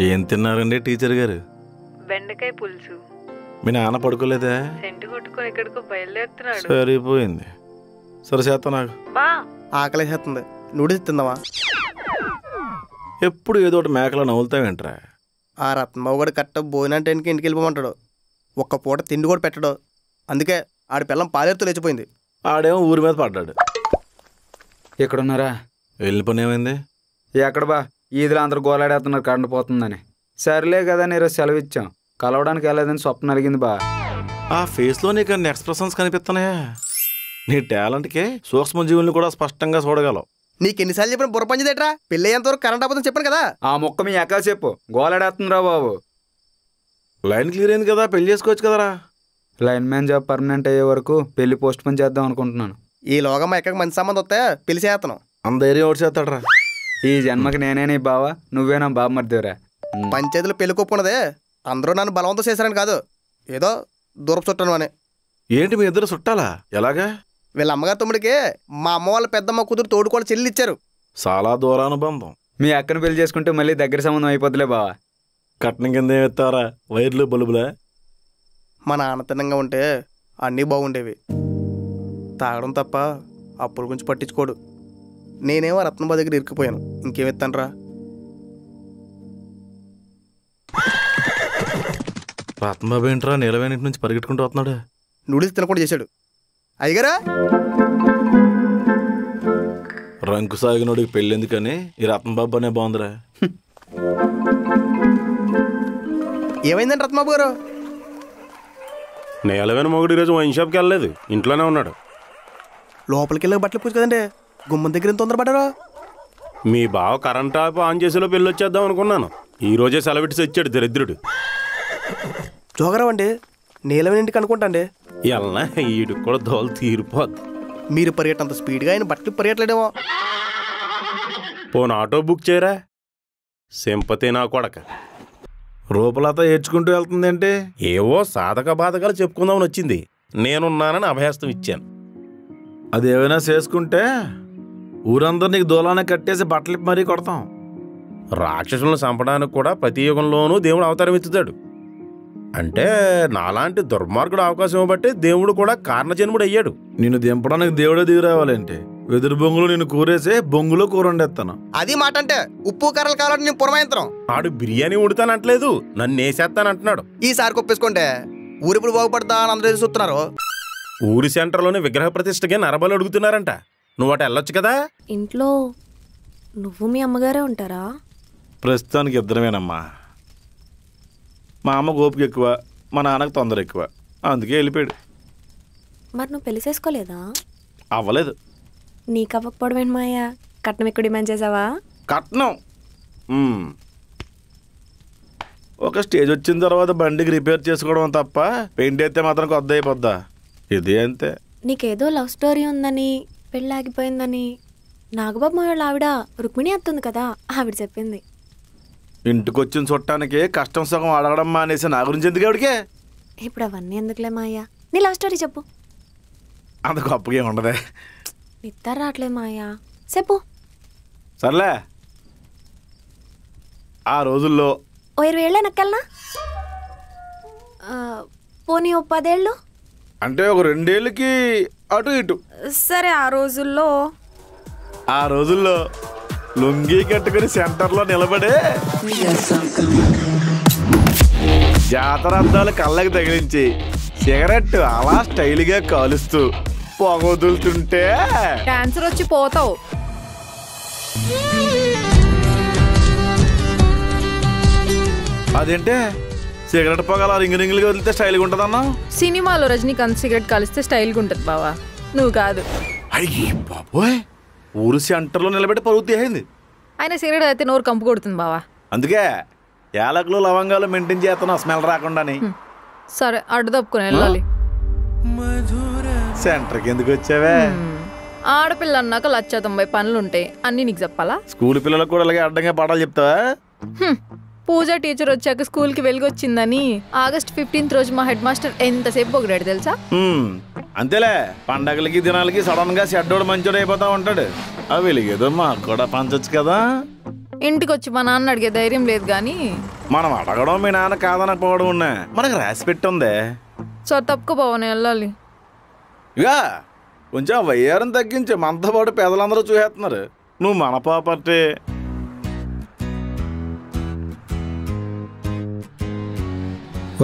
ఏం తిన్నారండి టీచర్ గారు? బెండకాయ పులుసు. మీ నాన్న పడుకోలేదా? సెంటు కొట్టుకొని ఎక్కడికో బయలుదేరుతున్నాడు. సరిపోయింది. సరే చేస్తా. నాకు బా ఆకలేసేస్తుంది. నూడిల్స్ తిందామా? ఎప్పుడు ఏదో ఒకటి మేకలా నవ్వులుతావేంట్రా? ఆ రత్నబాబు కూడా కట్ట భోజనం టైంకి ఇంటికి వెళ్ళిపోమంటాడు. ఒక్క పూట తిండి కూడా పెట్టడు. అందుకే ఆడి పిల్లం పాలేరుతో లేచిపోయింది. ఆడేమో ఊరి మీద పడ్డాడు. ఎక్కడున్నారా? వెళ్ళిన పని ఏమైంది? ఎక్కడ బా ఈదులు అందరూ గోలాడేస్తున్నారు కరెంట్ పోతుందని. సర్లే కదా ఈరోజు సెలవు ఇచ్చాం, కలవడానికి వెళ్ళలేదని స్వప్నం అలిగింది బా. ఆ ఫేస్లో నీకు అన్ని ఎక్స్ప్రెషన్స్ కనిపిస్తున్నాయా? నీ టాలెంట్కి సూక్ష్మ జీవుల్ని కూడా స్పష్టంగా చూడగలవు. నీకు ఎన్నిసార్లు చెప్పిన బుర్ర పంచేదేట్రా? పెళ్ళి అయ్యేంతవరకు కరెంట్ అవ్వదని చెప్పాను కదా. ఆ మొక్క మీ ఎక్క చెప్పు, గోలాడేస్తుందిరా బాబు. లైన్ క్లియర్ అయింది కదా, పెళ్లి చేసుకోవచ్చు కదరా. లైన్ మ్యాన్ జాబ్ పర్మనెంట్ అయ్యే వరకు పెళ్లి పోస్ట్ పోన్ చేద్దాం అనుకుంటున్నాను. ఈలోగా మా ఎక్కడికి మంచి సంబంధం వస్తే పెళ్లి చేస్తాను. అంత ధైర్యం ఒకటి చేస్తాడరా. ఈ జన్మకి నేనే నీ బావా, నువ్వే నా బాబు మరిదేవరా. పంచాయతీలో పెళ్లి కొప్పుకున్నదే అందరూ నన్ను బలవంతం చేశారని కాదు, ఏదో దూరపు చుట్టాను అని. ఏంటి మీ ఇద్దరు చుట్టాలా? ఎలాగా? వీళ్ళ అమ్మగారి తమ్ముడికి మా అమ్మ వాళ్ళ పెద్దమ్మ కూతురు తోడుకోళ్ళ చెల్లి ఇచ్చారు. చాలా దూరానుబంధం. మీ అక్కను పెళ్లి చేసుకుంటే మళ్ళీ దగ్గర సంబంధం అయిపోతులే బావా. కట్నం కింద ఏమెత్తారా? వైర్లు బల్బులా? మా నాన్న తిన్నంగా ఉంటే అన్నీ బాగుండేవి. తాగడం తప్ప అప్పుల గురించి పట్టించుకోడు. నేనేమో రత్నబాబు దగ్గర ఇరుక్కుపోయాను. ఇంకేమెత్తానరా? రత్నబాబు ఏంట్రా నీలవేనింటి నుంచి పరిగెట్టుకుంటూ వస్తున్నాడు? నూడిల్స్ తినకుండా చేశాడు. అయ్యగారా, రంకు సాగినోడికి పెళ్ళెందుకని ఈ రత్నబాబు అనే బాగుందిరా. ఏమైందండి రత్నబాబు గారు? నేలవేన మొగుడు ఈరోజు వైన్ షాప్కి వెళ్ళలేదు, ఇంట్లోనే ఉన్నాడు. లోపలికి వెళ్ళి బట్టలు పూజ కదండి, గుమ్మం దగ్గర ఎంత తొందరపడ్డారు? మీ బావ కరెంట్ ఆన్ చేసేలో పెళ్ళి వచ్చేద్దాం అనుకున్నాను. ఈ రోజే సెలవిట్టి వచ్చాడు దరిద్రుడు. జోగరావు అండి, నీలవేని ఇంటికి అనుకుంటా అండి. ఎలా ఈడికి కూడా దోలు తీరిపోద్ది. మీరు పరిగెట్టంత స్పీడ్గా ఆయన బట్టలు పరిగెట్టలేడేమో. పోను ఆటో బుక్ చేయరా? సింపతి నా కొడక. రూపలత ఏడ్చుకుంటూ వెళ్తుందంటే ఏవో సాధక బాధకాలు చెప్పుకుందామని వచ్చింది. నేనున్నానని అభయస్తం ఇచ్చాను. అదేమైనా చేసుకుంటే ఊరందరూ నీకు దూలాన్ని కట్టేసి బట్టలు మరీ కొడతాం. రాక్షసులను చంపడానికి కూడా ప్రతి యుగంలోనూ దేవుడు అవతారం ఎత్తుతాడు. అంటే నాలాంటి దుర్మార్గుడు అవకాశం ఇవ్వబట్టి దేవుడు కూడా కారణజన్ముడు అయ్యాడు. నిన్ను దింపడానికి దేవుడే దిగి రావాలంటే వెదురు బొంగులు నిన్ను కూరేసి బొంగులో కూర వండేస్తాను. అది మాట అంటే ఉప్పు కర్రలు కావాలంటే నేను పురమాయంత్రం. ఆడు బిర్యానీ ఉడతానంటలేదు, నన్ను వేసేస్తానంటున్నాడు. ఈసారి కొప్పేసుకుంటే ఊరిప్పుడు బాగుపడతా అని అందరూ చూస్తున్నారు. ఊరి సెంటర్లోనే విగ్రహ ప్రతిష్టగా నరబలు అడుగుతున్నారంట. నువ్వు అటు వెళ్ళొచ్చు కదా. ఇంట్లో నువ్వు మీ అమ్మగారే ఉంటారా? ప్రస్తుతానికి ఇద్దరమేనమ్మా. మా అమ్మకు ఓపిక ఎక్కువ, మా నాన్నకు తొందర ఎక్కువ, అందుకే వెళ్ళిపోయాడు. మరి నువ్వు పెళ్లి చేసుకోలేదా? అవ్వలేదు. నీకు అవ్వకపోవడం ఏంటి మాయా? కట్నం ఎక్కువ డిమాండ్ చేసావా? కట్నం ఒక స్టేజ్ వచ్చిన తర్వాత బండికి రిపేర్ చేసుకోవడం తప్ప పెయింట్ అయితే మాత్రం కొద్ది అయిపోద్దా? ఇది అంతే. నీకేదో లవ్ స్టోరీ ఉందని, పెళ్ళి ఆగిపోయిందని నాగబాబు మాయోళ్ళ ఆవిడ రుక్మిణి అత్తుంది కదా, ఆవిడ చెప్పింది. ఇంటికొచ్చిన చుట్టానికి కష్టం సగం అడగడం మానేసి నా గురించి ఎందుకు ఆవిడకే? ఇప్పుడు అవన్నీ ఎందుకులే మాయా, నీ లవ్ స్టోరీ చెప్పు. అంత గొప్పగా ఉండదే. నిద్ర రావట్లే మాయా, చెప్పు. సర్లే, ఆ రోజుల్లో 20 ఏళ్ళే నక్కల్నా? పోనీ 10 ఏళ్ళు? అంటే ఒక 2 ఏళ్ళకి అటు ఇటు. సరే, ఆ రోజుల్లో లుంగీ కట్టుకుని సెంటర్లో నిలబడే జాతర అద్దాలు కళ్ళకి తగిలించి సిగరెట్ అలా స్టైల్గా కాలుస్తూ పొగ వదులుతుంటే క్యాన్సర్ వచ్చి పోతావు. అదేంటే సిగరెట్ పొగ అలా రింగులుగా వదిలితే స్టైల్గా ఉంటుందన్నా? సినిమాలో రజనీకాంత్ సిగరెట్ కాలిస్తే స్టైల్గా ఉంటుంది బావా, నువ్వు కాదు. అయ్యి బాబోయ్, ఊరు సెంటర్లో నిలబెట్టి పరుగు తీయింది. ఆయన సిగరెట్ అయితే నోరు కంపు కొడుతుంది బావా. అందుకే యాలకులు లవంగాలు మెయింటైన్ చేస్తున్నావు స్మెల్ రాకుండాని. సరే, అడ్డు తప్పుకొని వెళ్ళాలి. సెంటర్కి ఎందుకు వచ్చావే? ఆడపిల్ల అన్నాక 190 పనులుంటాయి, అన్నీ నీకు చెప్పాలా? స్కూల్ పిల్లలకు కూడా అలాగే అడ్డంగా పాఠాలు చెప్తావా? పూజ టీచర్ వచ్చాక స్కూల్కి వెలుగొచ్చిందని August 15th రోజు మా హెడ్ మాస్టర్ ఎంతసేపు పొగిడాడు తెలుసా? అంతేలే, పండగలకి దినాలకి సడన్ గా షెడ్డోడు మంచోడు అయిపోతా ఉంటాడు. ఆ వెలుగేదో మాకు కూడా పంచొచ్చు కదా. ఇంటికి వచ్చి మా నాన్న అడిగే ధైర్యం లేదు కానీ మనం అడగడం మీ నాన్న కాదనకపోవడం ఉన్నా మనకు రాసి పెట్టుందే. సార్ తప్పుకో బావ, నేను వెళ్ళాలి. ఇక కొంచెం వయ్యారం తగ్గించి మనతో పాటు పెదలందరూ చూసేస్తున్నారు. నువ్వు మన ప్రాపర్టీ.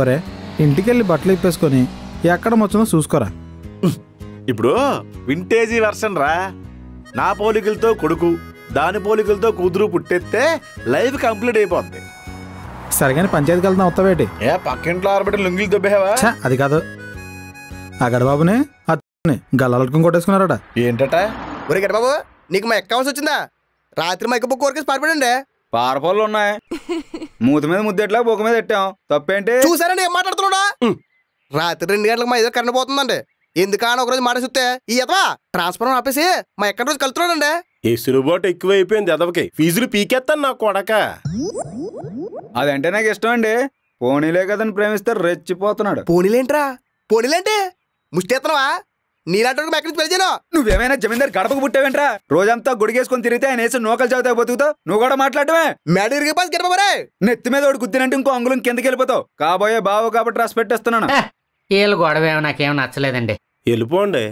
ఒరే ఇంటికెళ్ళి బట్టలు ఇప్పేసుకొని ఎక్కడ మొత్తం చూసుకోరా. ఇప్పుడు వింటేజీ వెర్షన్ రా. నా పోలికలతో కొడుకు, దాని పోలికలతో కూతురు పుట్టెత్తే లైఫ్ కంప్లీట్ అయిపోద్ది. సరిగానే పంచాయతీకి వెళ్తాం వస్తావేటి? ఏ పక్కింట్లో ఆరబెట్టి లుంగిలు దొబ్బేవా? అది కాదు, ఆ గడబాబుని గల్లలట్టుకుని కొట్టేసుకున్నారట. ఏంటట? ఒరే గడబాబు, నీకు మా ఎక్కవలసి వచ్చిందా? రాత్రి మా ఎక్క కోరికేసి పారిపడండి. పారపళ్ళు ఉన్నాయి, మూతి మీద ముద్దెట్లా బొక్క మీద పెట్టాం, తప్పేంటి? చూసారండి ఏం మాట్లాడుతున్నాడా? రాత్రి 2 గంటలకు మా ఎదురు కరెంట్ పోతుందండి. ఎందుకని ఒకరోజు మాట చూస్తే ఈ ఎదవా ట్రాన్స్ఫార్మర్ ఆపేసి మా ఎక్కడ రోజు కలుతున్నాడండి. ఎసురుబాటు ఎక్కువైపోయింది ఎదవకి. ఫీజులు పీకేస్తాను నా కొడక. అదంటే నాకు ఇష్టం అండి. పోనీలే కదని ప్రేమిస్తే రెచ్చిపోతున్నాడు. పోనీలేంట్రా? పోనీలేంటి ముష్టేస్తున్నావా? నీలాంటి మా ఎక్కడి నుంచి పెళ్లి నువ్వేమైనా జమీందారు గడపకు పుట్టావేంట్రా? రోజంతా గుడిగేసుకొని తిరిగితే ఆయన వేసి నూకలు చదువుతావు బతుకుతావు. నువ్వు కూడా మాట్లాడమే. మేడ ఇరిగి పాస్ గడపరే. నెత్తి మీద ఒకటి గుద్దినంటే ఇంకో అంగుళం కిందకి వెళ్ళిపోతావు. కాబోయే బావు కాబట్టి రాసి పెట్టేస్తున్నాను. వీళ్ళ గొడవ నాకేం నచ్చలేదండి. వెళ్ళిపోండి,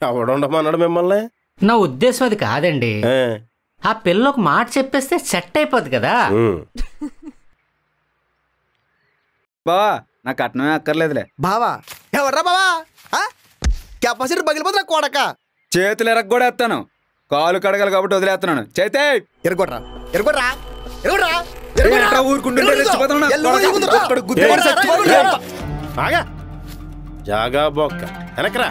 ఎవడుండమన్నాడు మిమ్మల్ని? నా ఉద్దేశం అది కాదండి. ఆ పిల్ల ఒక మాట చెప్పేస్తే సెట్ అయిపోద్ది కదా. బావా నాకు కట్నమే అక్కర్లేదులే. బావా ఎవర్రా బావా? కెపాసిటీ పగిలిపోతున్నా కొడక. చేతులు ఎరగొడా ఎత్తాను, కాలు కడగలు కాబట్టి వదిలేస్తున్నాను. చేతే ఎరగొట్రా ఎరగొట్రా ఆగా జాగా బొక్క వెనకరా.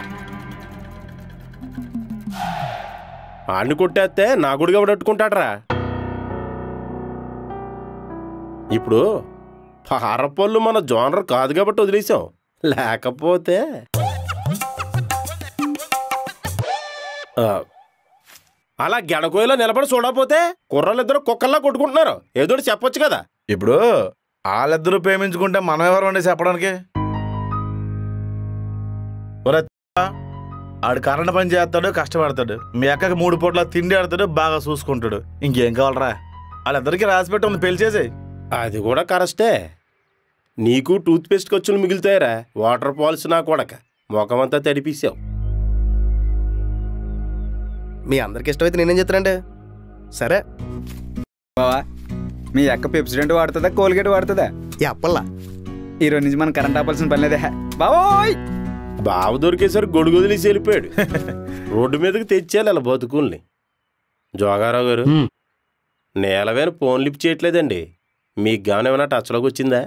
ఆడిని కొట్టేస్తే నా గుడిగా పట్టుకుంటాడరా. ఇప్పుడు పారపళ్ళు మన జోనర్ కాదు కాబట్టి వదిలేసాం. లేకపోతే అలా గెడకోయలో నిలబడి చూడకపోతే కుర్రలిద్దరు కుక్కల్లా కొట్టుకుంటున్నారు. ఏదో చెప్పొచ్చు కదా. ఇప్పుడు వాళ్ళిద్దరూ ప్రేమించుకుంటే మనం ఎవరు అండి చెప్పడానికి? ఆడు కరెంట్ పని చేస్తాడు, కష్టపడతాడు. మీ అక్కకి 3 పూట్ల తిండి ఆడతాడు, బాగా చూసుకుంటాడు. ఇంకేం కావాలరా? వాళ్ళిద్దరికి రాసి పెట్టి ఉంది, పెళ్లి చేసేయి. అది కూడా కరెస్టే. నీకు టూత్ పేస్ట్ ఖర్చులు మిగులుతాయిరా. వాటర్ ఫాల్స్ నా కొడక ముఖమంతా తడిపేసావు. మీ అందరికి ఇష్టమైతే నేనేం చెప్తానండి. సరే బావా, మీ అక్క పెప్సిడెంట్ వాడుతుందా కోల్గేట్ వాడుతుందా? ఎప్పల్లా ఈ 2 నుంచి మనం కరెంట్ ఆపాల్సిన పని లేదే బావోయ్. బావ దొరికేసరి గొడుగు వదిలేసి వెళ్ళిపోయాడు. రోడ్డు మీదకి తెచ్చేయాలి అలా బతుకుల్ని. జోగారావు గారు, నేలవేన ఫోన్ లిఫ్ట్ చేయట్లేదండి. మీకు గానే ఏమైనా టచ్లోకి వచ్చిందా?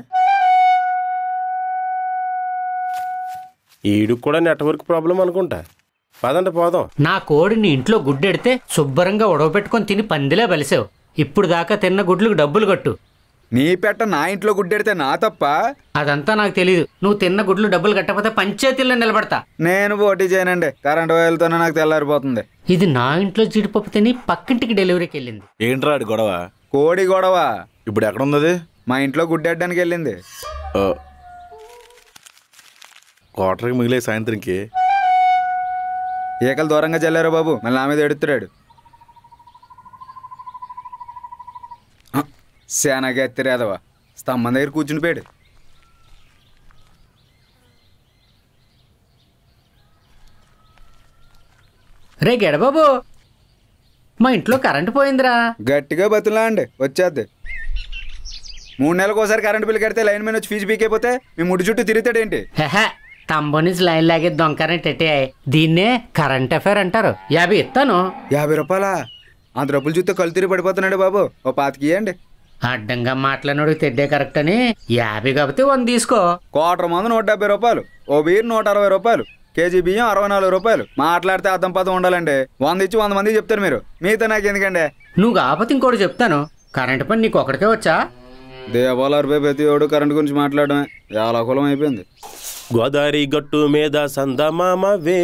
ఈడుకు కూడా నెట్వర్క్ ప్రాబ్లం అనుకుంటా. పదండి పోదాం. నా కోడిని ఇంట్లో గుడ్డెడితే శుభ్రంగా ఉడవపెట్టుకొని తిని పందిలే బలిసావు. ఇప్పుడు దాకా తిన్న గుడ్లకు డబ్బులు కట్టు. నీ పెట్ట నా ఇంట్లో గుడ్డెడితే నా తప్ప? అదంతా నాకు తెలీదు. నువ్వు తిన్న గుడ్లు డబ్బులు కట్టకపోతే పంచాయతీల్లో నిలబడతా. నేను పోటీ చేయనండి, కరెంట్ వైర్లతోనే నాకు తెల్లారిపోతుంది. ఇది నా ఇంట్లో జీడిపప్పు తిని పక్కింటికి డెలివరీకి వెళ్ళింది. ఏంట్రా ఆడి గొడవ? కోడి గొడవ. ఇప్పుడు ఎక్కడున్నది? మా ఇంట్లో గుడ్డెట్టడానికి వెళ్ళింది. క్వార్టర్కి మిగిలే సాయంత్రంకి ఏకలు దూరంగా చల్లారా బాబు, మళ్ళీ నా మీద ఎడుతున్నాడు. శానాగా ఎత్తిరేదవా, స్తంభం దగ్గర కూర్చుని పోయాడు. రే గెడబాబు, మా ఇంట్లో కరెంటు పోయిందిరా. గట్టిగా బతులా అండి, వచ్చేద్ది. 3 నెలలకు ఒకసారి కరెంటు బిల్లు కడితే లైన్ మీద వచ్చి ఫీజు పీకైపోతే మీ ముడి చుట్టూ తిరుగుతాడేంటి? హెహే, తంబోనిస్ లైన్ లాగే దొంకరెంట్ ఎట్టే. దీన్నే కరెంట్ అఫైర్ అంటారు. 50 ఇస్తాను. 50 రూపాయలా? అంత డబ్బులు చూస్తే కళ్ళు తిరిగి పడిపోతున్నాడు బాబు, ఓ 25 ఇవ్వండి. అడ్డంగా మాట్లాడినోడికి తెడ్డే కరెక్ట్ అని 50 కాబట్టి 100 తీసుకో. క్వార్టర్ మందు 170 రూపాయలు, ఓ బీర్ 160 రూపాయలు, కేజీ బియ్యం 64 రూపాయలు. మాట్లాడితే అర్థం పదం ఉండాలండి. 100 ఇచ్చి 100 మందికి చెప్తారు మీరు. మీతో నాకు ఎందుకండి? నువ్వు కాకపోతే ఇంకోటి చెప్తాను. కరెంట్ పని నీకు ఒకటికే వచ్చా? దేవాలయ ప్రతి ఓడు కరెంట్ గురించి మాట్లాడమే ఏలాకులం అయిపోయింది. గోదావరి గట్టు మీద సందమామవే.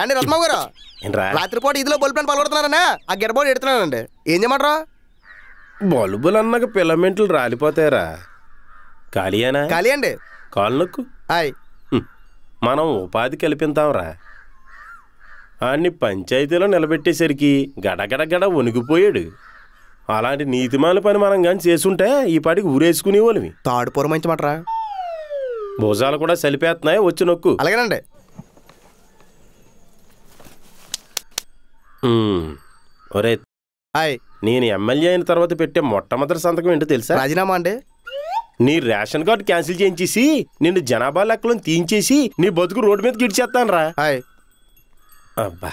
ఏండి రత్మ గారు, రాత్రిపూట ఇదిలో బల్బ్ ప్లాన్ పలుకుతున్నారనే ఆ గెడబోర్డు ఎడుతున్నానండి. ఏం చేయమంటారా? బల్బులు అన్నాక పిల్లమెంట్లు రాలిపోతాయరా. ఖాళీయేనా? ఖాళీ అండి. కాలు నొక్కు. హాయ్, మనం ఉపాధి కల్పిస్తాంరా. అన్ని పంచాయతీలో నిలబెట్టేసరికి గడగడ గడ వణిగిపోయాడు. అలాంటి నీతిమాల పని మనం కానీ చేసుంటే ఈ పాటికి ఊరేసుకునే వాళ్ళమి. తాడు పొరమంచమంటారా? భుజాలు కూడా సలిపేస్తున్నాయి, వచ్చి నొక్కు. అలాగేనండి. ఒరే, హాయ్. నేను ఎమ్మెల్యే అయిన తర్వాత పెట్టే మొట్టమొదటి సంతకం ఏంటో తెలుసా? రాజీనామా అండి. నీ రేషన్ కార్డు క్యాన్సిల్ చేయించేసి నిన్ను జనాభా లెక్కలను తీయించేసి నీ బతుకు రోడ్డు మీద గిడిచేస్తాను రా. హాయ్. అబ్బా,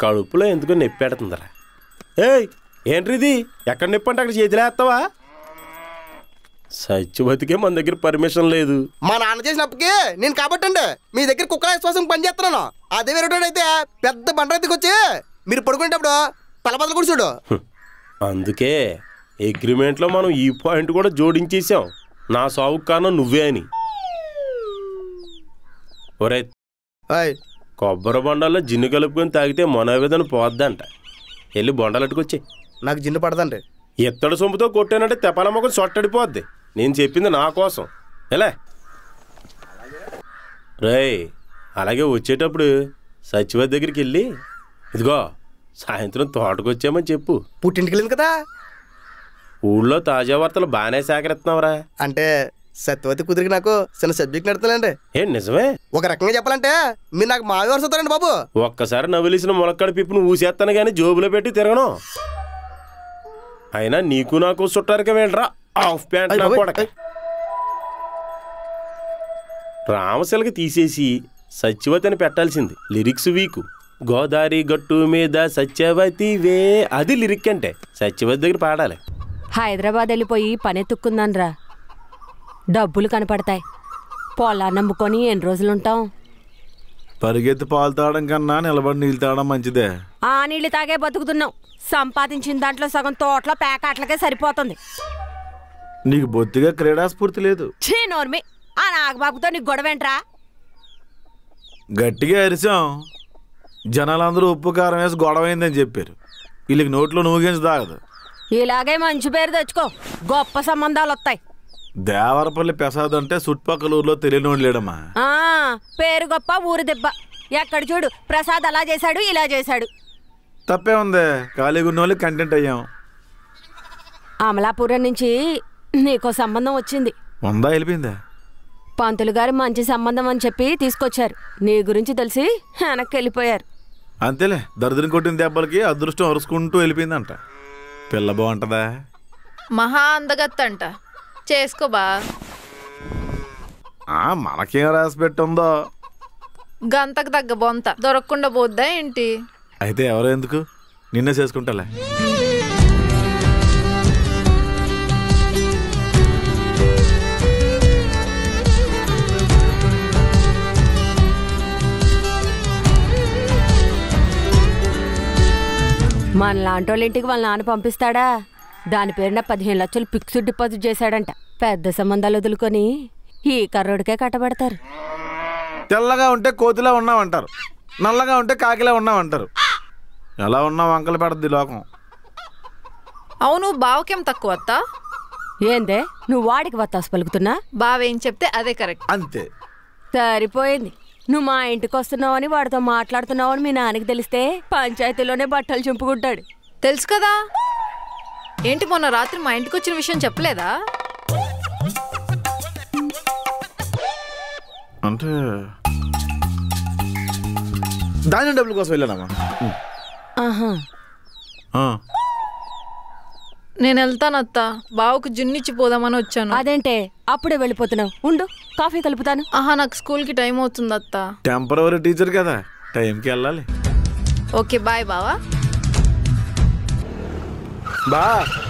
కడుపులో ఎందుకో నొప్పి పెడుతుందిరా. ఏయ్, ఏంట్రీది? ఎక్కడ నొప్పి అంటే అక్కడ చేతిలేస్తావా? సచ్చి బతికే మన దగ్గర పర్మిషన్ లేదు. మా నాన్న చేసినప్పటికీ నేను కాబట్టండి మీ దగ్గర కుక్కల విశ్వాసం పని చేస్తున్నాను. అదే వేరేటోడైతే పెద్ద బండరెత్తికి వచ్చి మీరు పడుకునేటప్పుడు తలబద్దలు కూడా చూడు. అందుకే అగ్రిమెంట్లో మనం ఈ పాయింట్ కూడా జోడించేసాం, నా సావుకు కారణం నువ్వే అని. ఒరే, కొబ్బరి బొండాల్లో జిన్ను కలుపుకొని తాగితే మనోవేదన పోద్దంట. వెళ్ళి బొండాలు అట్టుకొచ్చి. నాకు జిన్ను పడదండి. ఎత్తడి సొంపుతో కొట్టానంటే తెపాల మొక్క సొట్టడిపోద్ది. నేను చెప్పింది నా కోసం. ఎలా రేయ్, అలాగే వచ్చేటప్పుడు సచివతి దగ్గరికి వెళ్ళి ఇదిగో సాయంత్రం తోటకొచ్చామని చెప్పు. పుట్టింటికి వెళ్ళింది కదా. ఊళ్ళో తాజా వార్తలు బాగానే సేకరిస్తున్నావురా. అంటే సత్యవతి కుదిరికి నాకు చిన్న సబ్జెక్ట్ నడుతుందండి. ఏం నిజమే? ఒక రకంగా చెప్పాలంటే మీరు నాకు మావి వరుస అవుతారండి బాబు. ఒక్కసారి నవ్వులేసిన ములక్కడ పిప్పును ఊసేస్తాను కానీ జోబులో పెట్టి తిరగను. అయినా నీకు నాకు చుట్టారుగా వెళ్ళరా హాఫ్ ప్యాంట్ నా కొడక. రామశిలకి తీసేసి సత్యవతి అని పెట్టాల్సింది. Lyrics week. గోదావరి గట్టు మీద సత్యవతి వే, అది లిరిక్ అంటే. సత్యవతి దగ్గర పాడాలి. హైదరాబాద్ వెళ్ళిపోయి పనెత్తుక్కుందాన్రా, డబ్బులు కనపడతాయి. పొలాన్ని నమ్ముకొని ఎన్ని రోజులుంటాం? పరిగెత్తి పాలు తాగడం కన్నా నిలబడి నీళ్ళు తాగడం మంచిదే. ఆ నీళ్ళు తాగే బతుకుతున్నాం. సంపాదించిన దాంట్లో సగం తోటలో పేకాట్లకే సరిపోతుంది. నీకు బొత్తిగా క్రీడాస్ఫూర్తి లేదు. ఛీ నోర్మి, ఆ నాగబాబుతో నీకు గొడవేంట్రా? గట్టిగా అరిసాం. జనాలందరూ ఉప్పు కారం వేసి గొడవైందని చెప్పారు. వీళ్ళకి నోట్లో నూగించి తాగదు. ఇలాగే మంచి పేరు తెచ్చుకో, గొప్ప సంబంధాలు వస్తాయి. దేవరపల్లి ప్రసాద్ అంటే చుట్టుపక్కల ఊర్లో తెలియనోడు లేడమ్మా. పేరు గొప్ప ఊరు దెబ్బ. ఎక్కడ చూడు ప్రసాద్ అలా చేశాడు ఇలా చేశాడు. తప్పే ఉంది, ఖాళీగా ఉన్న వాళ్ళు కంటెంట్ అయ్యాం. అమలాపురం నుంచి నీకో సంబంధం వచ్చింది. ఉందా? వెళ్ళిపోయిందా? పంతులు గారు మంచి సంబంధం అని చెప్పి తీసుకొచ్చారు. నీ గురించి తెలిసి వెనక్కి వెళ్ళిపోయారు. అంతేలే, దరిద్రం కొట్టిన దెబ్బలకి అదృష్టం అరుచుకుంటూ వెళ్ళిపోయిందంట. పిల్ల బాగుంటుందా? మహా అందగత్తంట. చేసుకోబా. మనకేం రాసి పెట్టుందో. గంతకు తగ్గ బొంత దొరకకుండా పోద్దా ఏంటి? అయితే ఎవరో ఎందుకు, నిన్నే చేసుకుంటాలే. మన లాంటి వాళ్ళ ఇంటికి వాళ్ళ నాన్న పంపిస్తాడా? దాని పేరున 15 లక్షలు ఫిక్స్డ్ డిపాజిట్ చేశాడంట. పెద్ద సంబంధాలు వదులుకొని ఈ కర్రోడికే కట్టబెడతారు. తెల్లగా ఉంటే కోతిలా ఉన్నామంటారు, నల్లగా ఉంటే కాకిలా ఉన్నామంటారు. ఎలా ఉన్నావు అంకలు పెడద్ది లోకం. అవును, బావకేం తక్కువ అత్తా? ఏందే నువ్వు వాడికి వత్తాసు పలుకుతున్నా? బావేం చెప్తే అదే కరెక్ట్. అంతే, సరిపోయింది. నువ్వు మా ఇంటికి వస్తున్నావని వాడితో మాట్లాడుతున్నావని మీ నాన్నకి తెలిస్తే పంచాయతీలోనే బట్టలు చింపుకుంటాడు. తెలుసు కదా. ఏంటి మొన్న రాత్రి మా ఇంటికి వచ్చిన విషయం చెప్పలేదా? అంటే దాని డబ్బుల కోసం వెళ్ళానమ్మా. నేను వెళ్తానత్తా, బావకు జున్నిచ్చి పోదామని వచ్చాను. అదేంటే అప్పుడే వెళ్ళిపోతున్నావు? ఉండు, కాఫీ కలుపుతాను. నాకు స్కూల్కి టైం అవుతుంది అత్తా. టెంపరవరీ టీచర్ కదా, టైంకి వెళ్ళాలి. ఓకే బాయ్ బావా. బా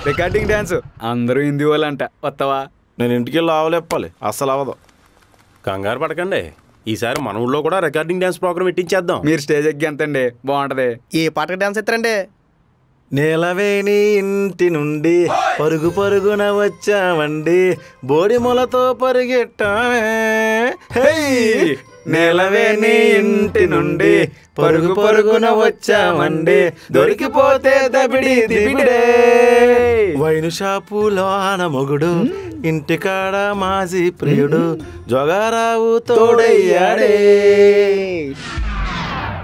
రికార్డింగ్ డాన్స్ అందరూ హిందీ వాళ్ళంట, వస్తావా? నేను ఇంటికి వెళ్ళి ఆవలేప్పాలి, అస్సలు అవ్వదు. కంగారు పడకండి, ఈసారి మన ఊళ్ళో కూడా రికార్డింగ్ డాన్స్ ప్రోగ్రామ్ పెట్టించేద్దాం. మీరు స్టేజ్ ఎక్కి ఎంతండి బాగుంటది. ఏ పాటకి డాన్స్ ఎత్తారండి? నేలవేని ఇంటి నుండి పరుగు పరుగున వచ్చామండి, బోడి మొలతో పరిగెట్టామే. నేలవేని ఇంటి నుండి పరుగు పరుగున వచ్చామండి, దొరికిపోతే దబిడి దిబిడే. వైను షాపులో ఆన మొగుడు, ఇంటికాడ మాజీ ప్రియుడు, జోగారావు తోడయ్యాడే.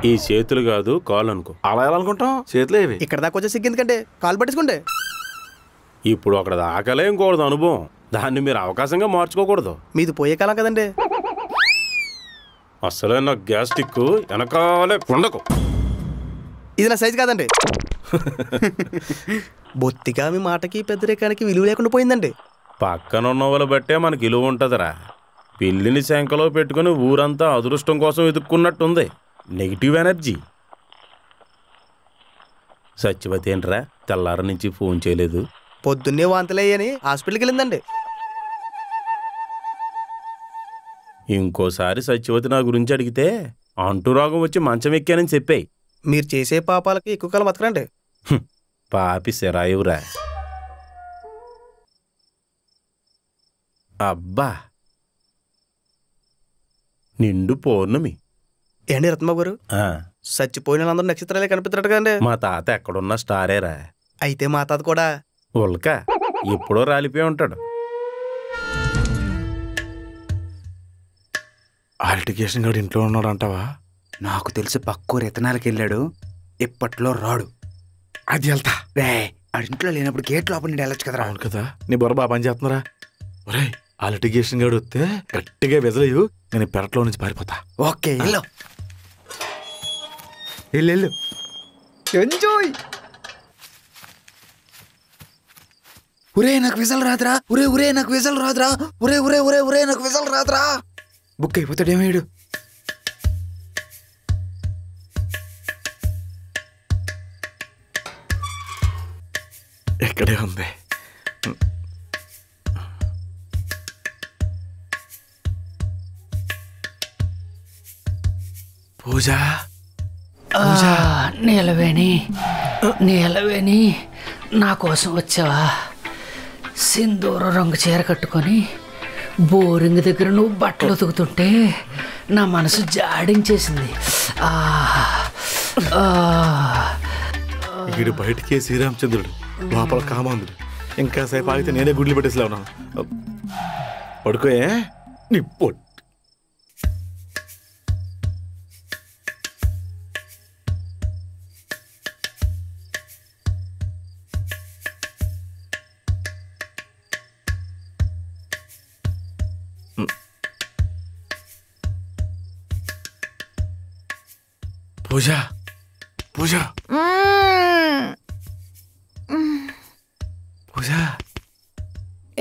ఈ చేతులు కాదు కాళ్ళు అనుకో. అలా ఎలా అనుకుంటాం? చేతులు ఏవి? ఇక్కడ దాకా వచ్చే సిగ్గిందుకంటే కాలు పట్టించుకోండి. ఇప్పుడు ఒకటి దాకలే ఇంకొకటి అనుభవం. దాన్ని మీరు అవకాశంగా మార్చుకోకూడదు. మీది పోయే కాలం కదండి. అసలే నాకు గ్యాస్టిక్ వెనకాలే ఉండకు. ఇది నా సైజు కాదండి. బొత్తిగా మీ మాటకి పెద్దరికానికి విలువ లేకుండా పోయిందండి. పక్కన ఉన్న వాళ్ళ బట్టే మనకి విలువ ఉంటుందిరా. పిల్లిని శంకలో పెట్టుకుని ఊరంతా అదృష్టం కోసం వెతుక్కున్నట్టుంది. Negative energy. సత్యవతి ఏంట్రా తెల్లారి నుంచి ఫోన్ చేయలేదు? పొద్దున్నే వాంతలేయని హాస్పిటల్కి వెళ్ళిందండి. ఇంకోసారి సత్యవతి నా గురించి అడిగితే అంటురోగం వచ్చి మంచం ఎక్కానని చెప్పాయి. మీరు చేసే పాపాలకి ఎక్కువ కాలం బతకరండి. పాపి సెరాయురా. అబ్బా నిండు పౌర్ణమి. ఏండి రత్నబాబు గారు, చచ్చిపోయిన వాళ్ళందరూ నక్షత్రాలే కనిపిస్తున్నట్టు కదండి. మా తాత ఎక్కడున్నా స్టారేరా. అయితే మా తాత కూడా ఉల్క ఎప్పుడో రాలిపోయి ఉంటాడు. ఆల్టికేషన్ గడు ఇంట్లో ఉన్నాడు అంటావా? నాకు తెలిసి పక్కూరు ఎత్తనాలకి వెళ్ళాడు. ఇప్పట్లో రాడు. అది వెళ్తా. ఆడింట్లో లేనప్పుడు గేట్ లోపల నుండి వెళ్ళొచ్చు కదరా. అవును కదా, నీ బొర బాగా పని చేస్తున్నారా? ఒరే ఆ లిటిగేషన్ గడు వస్తే గట్టిగా వెదలయ్యు, నేను పెరట్లో నుంచి పారిపోతా. ఓకే వెళ్ళు వెళ్ళు. ఎంజాయ్. ఒరే నాకు విజల్ రాదురా. ఒరే నాకు విజల్ రాదురా. ఒరే నాకు విజల్ రాదురా. బుక్ అయిపోతాడేమేడు. ఎక్కడే ఉంది. పూజ నీలవేణి నా కోసం వచ్చావా? సింధూర రంగు చీర కట్టుకొని బోరింగ్ దగ్గర నువ్వు బట్టలు ఉతుకుతుంటే నా మనసు జాడించేసింది. ఈడు బయటికే శ్రీరామచంద్రుడు, లోపల కామాంధుడు. ఇంకా సేపు ఆగితే నేనే గుడ్లు పెట్టేసిలా ఉన్నాను. పడుకోయే నీ పొట్టు. పూజ పూజ పూజ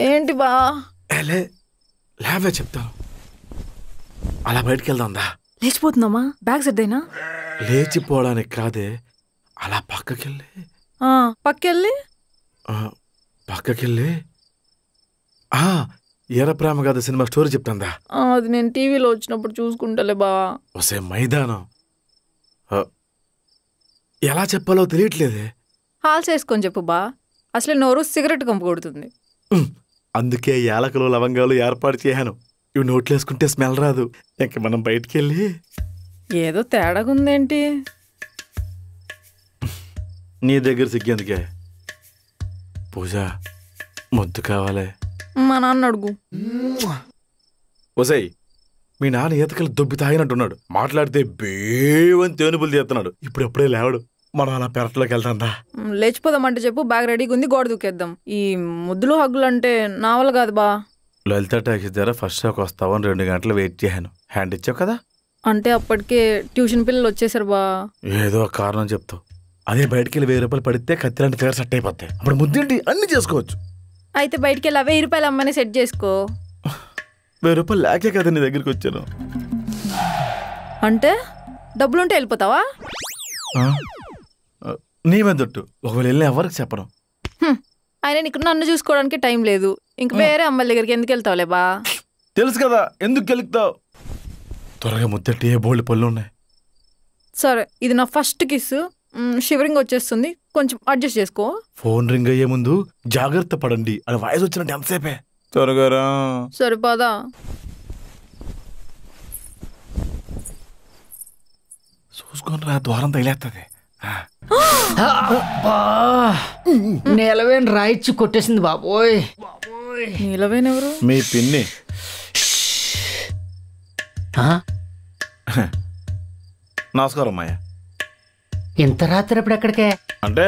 ఏంటి బా? లేవే చెప్తాను. అలా బయటికి వెళ్దాందా? లేచిపోతున్నామా? బ్యాగ్ సర్దేనా? లేచిపోవడానికి కాదే, అలా పక్కకెళ్ళి పక్కకెళ్ళి ఎర్ర ప్రేమ కథ సినిమా స్టోరీ చెప్తాందా? అది నేను టీవీలో వచ్చినప్పుడు చూసుకుంటలే బా. వసే మైదానం ఎలా చెప్పాలో తెలియట్లేదే. హాల్స్ వేసుకొని చెప్పు బా. అసలు నోరు సిగరెట్ కంపు కొడుతుంది. అందుకే యాలకులు లవంగాలు ఏర్పాటు చేశాను. ఇవి నోట్లేసుకుంటే స్మెల్ రాదు. ఇంక మనం బయటికి వెళ్ళి. ఏదో తేడాగా ఉందేంటి? నీ దగ్గర సిగ్గేందుకే. పూజ ముద్దు కావాలి. మా నాన్న అడుగు. వసై మీ నాన్న ఈతకలు దొబ్బి తాగినట్టున్నాడు. మాట్లాడితే బేవని తేనుపులు తీస్తున్నాడు. ఇప్పుడెప్పుడే లేవడు. మనం అలా పెరట్లోకి వెళ్తాందా? లేచిపోదామంటే చెప్పు. బ్యాగ్ రెడీగా ఉంది, గోడ దూకేద్దాం. ఈ ముద్దులు హగ్గులు అంటే నా వల్ల కాదు బా. లలిత టాకీస్ దగ్గర ఫస్ట్ షోకి వస్తావని 2 గంటలు వెయిట్ చేశాను. హ్యాండ్ ఇచ్చావు కదా. అంటే అప్పటికే ట్యూషన్ పిల్లలు వచ్చేసారు బా. ఏదో కారణం చెప్తావు. అదే బయటికి వెళ్ళి 1000 రూపాయలు పడితే కత్తిలాంటి ఫేర్ సెట్ అయిపోతాయి. అప్పుడు ముద్దేంటి అన్ని చేసుకోవచ్చు. అయితే బయటికి వెళ్ళి 1000 రూపాయలు అమ్మని సెట్ చేసుకో. 1000 రూపాయలు లేకే కదా నీ దగ్గరికి వచ్చాను. అంటే డబ్బులుంటే వెళ్ళిపోతావా? నీ మెదట్టు. ఒకవేళ వెళ్ళిన ఎవరికి చెప్పను. ఆయన నీకు నన్ను చూసుకోవడానికి టైం లేదు. ఇంక వేరే అమ్మాయిల దగ్గరికి ఎందుకు వెళ్తావులే బా. తెలుసు కదా ఎందుకు గెలుగుతావు. త్వరగా ముద్దట్టి ఏ బోల్డ్ పళ్ళు ఉన్నాయి. సరే ఇది నా ఫస్ట్ కిస్. షివరింగ్ వచ్చేస్తుంది, కొంచెం అడ్జస్ట్ చేసుకో. ఫోన్ రింగ్ అయ్యే ముందు జాగ్రత్త పడండి అని వాయిస్ వచ్చినట్టు ఎంతసేపే. త్వరగా రా. సరిపోదా? చూసుకొని రా, ద్వారం తగిలేస్తుంది. నీలవేణి రాయిచ్చి కొట్టేసింది బాబోయ్. నీలవేణి ఎవరు? మీ పిన్ని. నమస్కారం అమ్మాయ. ఇంత రాత్రి ఎప్పుడు ఎక్కడికే? అంటే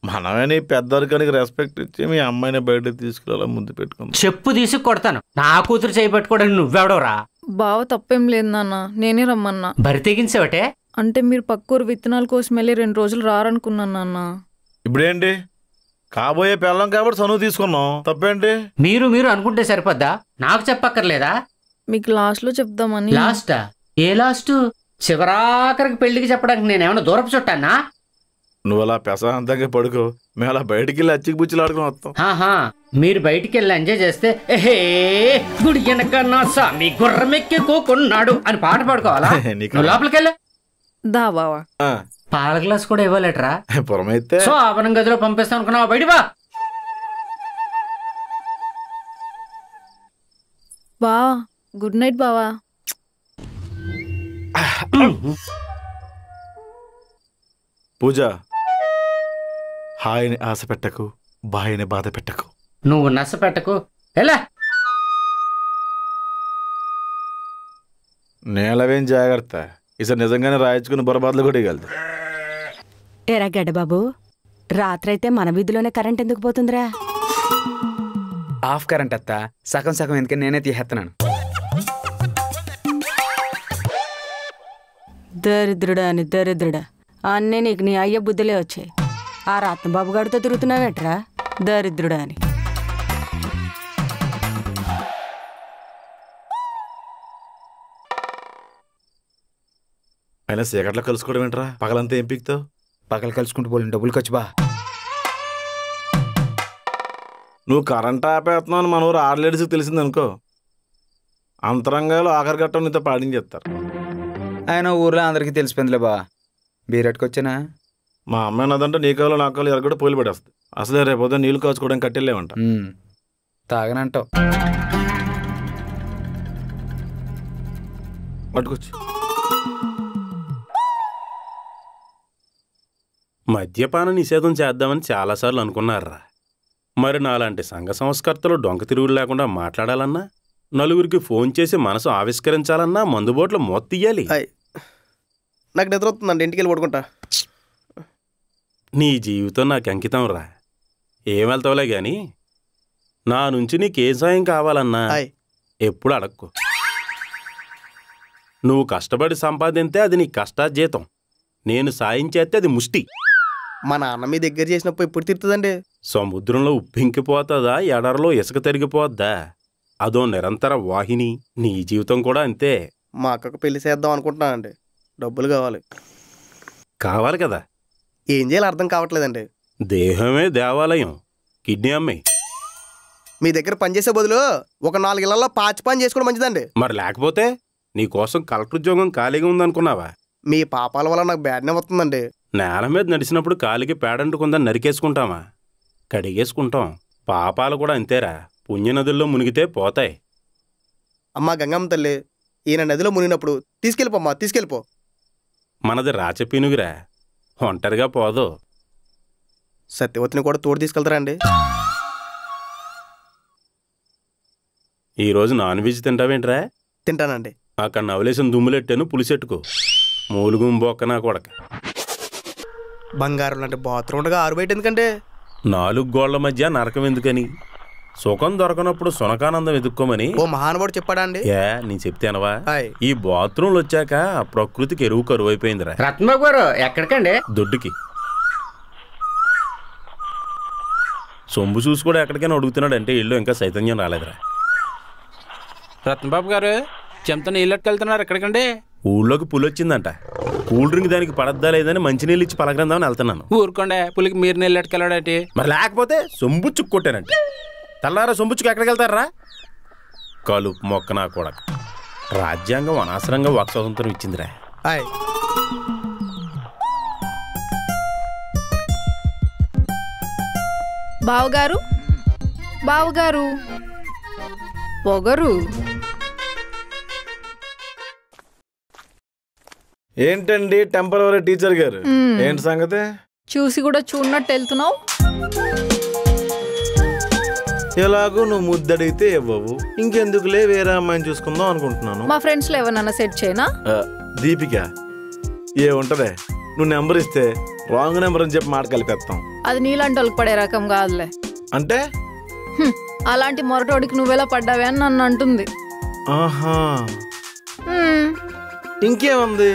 మనమే నీ పెద్దరికానికి రెస్పెక్ట్ ఇచ్చి మీ అమ్మాయిని బయటకు తీసుకురా ముద్దు పెట్టుకుందాం. చెప్పు తీసి కొడతాను. నా కూతురు చేయి పట్టుకోవడానికి నువ్వెవడవరా? బావ తప్పేం లేదు నాన్న, నేనే రమ్మన్నా. బరి తెగించావటే? అంటే మీరు పక్కూరు విత్తనాల కోసం వెళ్ళి 2 రోజులు రారనుకున్నాను నాన్న. ఇప్పుడేంటి కాబోయే పిల్లం కాబట్టి చనువు తీసుకున్నాం, తప్పేంటి? మీరు అనుకుంటే సరిపోద్దా? నాకు చెప్పక్కర్లేదా? మీకు లాస్ట్ లో చెప్దామని. లాస్టా? ఏ లాస్ట్? చివరాఖరికి పెళ్లికి చెప్పడానికి నేనేమన్నా దూరపు చుట్టానా? నువ్వు అలా ప్రశాంతంగా పడుకో, మేము అలా బయటికి వెళ్ళి అచ్చికి బుచ్చిలు ఆడుకుని వస్తాం. మీరు బయటికి వెళ్ళి ఎంజాయ్ చేస్తే ఏహే గుడి వెనకన్నా సామి గుర్రమెక్కి కూకున్నాడు అని పాట పాడుకోవాలా? నువ్వు లోపలికి వెళ్ళి దా బావా. పాల గ్లాస్ కూడా ఇవ్వలేటరా? పురమైతే సో ఆభరణం గదిలో పంపిస్తాను అనుకున్నావా? బయట బా. బా గుడ్ నైట్ బావా. పూజ, హాయిని ఆశ పెట్టకు, బాయిని బాధ పెట్టకు. నువ్వు నచ్చ పెట్టకు. ఎలా నేలవేం జాగ్రత్త, ఈసారి నిజంగానే రాయించుకుని బొరబాద్లు కూడా ఇగలదు. ఏరా గడ్డబాబు, రాత్రైతే మన వీధిలోనే కరెంట్ ఎందుకు పోతుందిరా? ఆఫ్ కరెంట్ అత్త, సగం సగం ఎందుకని నేనే తీసేస్తున్నాను. దరిద్రుడా అని దరిద్రుడా, అన్నీ నీకు నీ అయ్య బుద్ధులే వచ్చాయి. ఆ రత్నబాబు గారితో తిరుగుతున్నావేట్రా దరిద్రుడా అని. అయినా చీకట్లో కలుసుకోవడం ఏంట్రా? పగలంతా ఏం పీకుతావు? పగలు కలుసుకుంటూ పోలేని డబ్బులు ఖర్చు బా. నువ్వు కరెంట్ ఆపేస్తున్నావు మన ఊరు ఆర్లేడీస్కి తెలిసిందనుకో, అంతరంగాలు ఆఖరి ఘట్టం నీతో పాడించేస్తారు. ఆయన ఊర్లో అందరికీ తెలిసిపోయిందిలే బా. బీరెట్టుకొచ్చానా? మా అమ్మాయి నాదంటే నీ కాలు నా కాలు ఎరగొట్టి పోలి పడేస్తుంది. అసలే రేపు నీళ్ళు కాచుకోవడానికి కట్టెళ్ళేమంట. తాగనంటావు. పట్టుకొచ్చి మద్యపాన నిషేధం చేద్దామని చాలాసార్లు అనుకున్నారా? మరి నాలాంటి సంఘ సంస్కర్తలు డొంక తిరుగుడు లేకుండా మాట్లాడాలన్నా, నలుగురికి ఫోన్ చేసి మనసు ఆవిష్కరించాలన్నా మందుబోట్లు మొత్తం తీయాలి. నాకు నిద్ర వస్తుందండి, ఇంటికి వెళ్ళి పడుకుంటా. నీ జీవితం నాకు అంకితం రా. ఏం వెళ్తావులే గాని నా నుంచి నీకే సాయం కావాలన్నా ఎప్పుడు అడక్కు. నువ్వు కష్టపడి సంపాదింతే అది నీ కష్టాజీతం, నేను సాయం చేస్తే అది ముష్టి. మా నాన్న మీ దగ్గర చేసినప్పుడు ఎప్పుడు తిరుగుతుందండి? సముద్రంలో ఉప్పింకిపోతుందా, ఎడరలో ఇసుక తరిగిపోద్దా, అదో నిరంతర వాహిని. నీ జీవితం కూడా అంతే. మా అక్కకు పెళ్లి చేద్దాం అనుకుంటున్నానండి, డబ్బులు కావాలి కదా. ఏం చేయాలి అర్థం కావట్లేదండి. దేహమే దేవాలయం, కిడ్నీ అమ్మే. మీ దగ్గర పనిచేసే బదులు ఒక 4 ఇళ్లలో పాచి పని చేసుకోవడం మంచిదండి. మరి లేకపోతే నీకోసం కలెక్టర్ ఉద్యోగం ఖాళీగా ఉందనుకున్నావా? మీ పాపాల వల్ల నాకు బ్యాడ్ నేమ్ వస్తుందండి. నేల మీద నడిచినప్పుడు కాలికి పేడంటుకుందని నరికేసుకుంటామా? కడిగేసుకుంటాం. పాపాలు కూడా అంతేరా, పుణ్యనదుల్లో మునిగితే పోతాయి. అమ్మా గంగమ్మ తల్లి, ఈయన నదిలో మునిగినప్పుడు తీసుకెళ్ళిపోమ్మా, తీసుకెళ్ళిపో. మనది రాచపీనుగిరా, ఒంటరిగా పోదు. సత్యవతిని కూడా తోడు తీసుకెళ్తారా అండి? ఈరోజు నాన్ వెజ్ తింటావేంట్రా? తింటానండి. అక్కడ నవలేసిన దుమ్ములెట్టాను, పులిసెట్టుకో. మూలుగుంబొక్క నా కొడక. బంగారం లాంటి బాత్రూమ్ ఉండగా 6 బయట ఎందుకంటే? 4 గోళ్ల మధ్య నరకం ఎందుకని? సుఖం దొరకనప్పుడు సునకానందం ఎదుక్కోమని ఓ మహానుభావుడు చెప్పాడా అండి? నేను చెప్తేనవా? ఈ బాత్రూమ్లు వచ్చాక ప్రకృతికి ఎరువు కరువు అయిపోయిందిరా. రత్నబాబు గారు ఎక్కడికండి? దొడ్డుకి. సొంబు చూసి కూడా ఎక్కడికైనా అడుగుతున్నాడంటే ఇల్లు ఇంకా చైతన్యం రాలేదురా. రత్నబాబు గారు చెంత నీళ్ళెట్టుకెళ్తున్నారు, ఎక్కడికండి? ఊళ్ళోకి పులి వచ్చిందంట, కూల్ డ్రింక్ దానికి పడద్దా లేదని మంచినీళ్ళు ఇచ్చి పలకరిందామని వెళ్తున్నాను. ఊరుకోండి, పులికి మీరు నీళ్ళెట్టుకెళ్ళాడేటి? మరి లేకపోతే సొంబుచ్చుకు కొట్టానంటే తెల్లారా సొంబుచ్చుకు ఎక్కడికి వెళ్తారా? కలుపు మొక్క నా కూడా. రాజ్యాంగం అనవసరంగా వాక్ స్వాతంత్రం ఇచ్చిందిరా. బావగారు, బావగారు, పొగరు. ఏంటండి టెంపరవరీ టీచర్ గారు, ఏంటి సంగతి? చూసి కూడా చూడనట్టు వెళ్తున్నావు. ఎలాగో నువ్వు ముద్దడిగితే ఇవ్వవు, ఇంకెందుకులే వేరే అమ్మాయిని చూసుకుందాం అనుకుంటున్నాను. మా ఫ్రెండ్స్ లో ఎవరన్నా సెట్ చేయనా? దీపిక ఏ ఉంటదే, నువ్వు నెంబర్ ఇస్తే రాంగ్ నెంబర్ అని చెప్పి మాట కలిపేస్తాం. అది నీలాంటి వాళ్ళకి పడే రకం కాదులే. అంటే అలాంటి మొరటోడికి నువ్వెలా పడ్డావే అని నన్ను అంటుంది. ఆహా, ఇంకేముంది?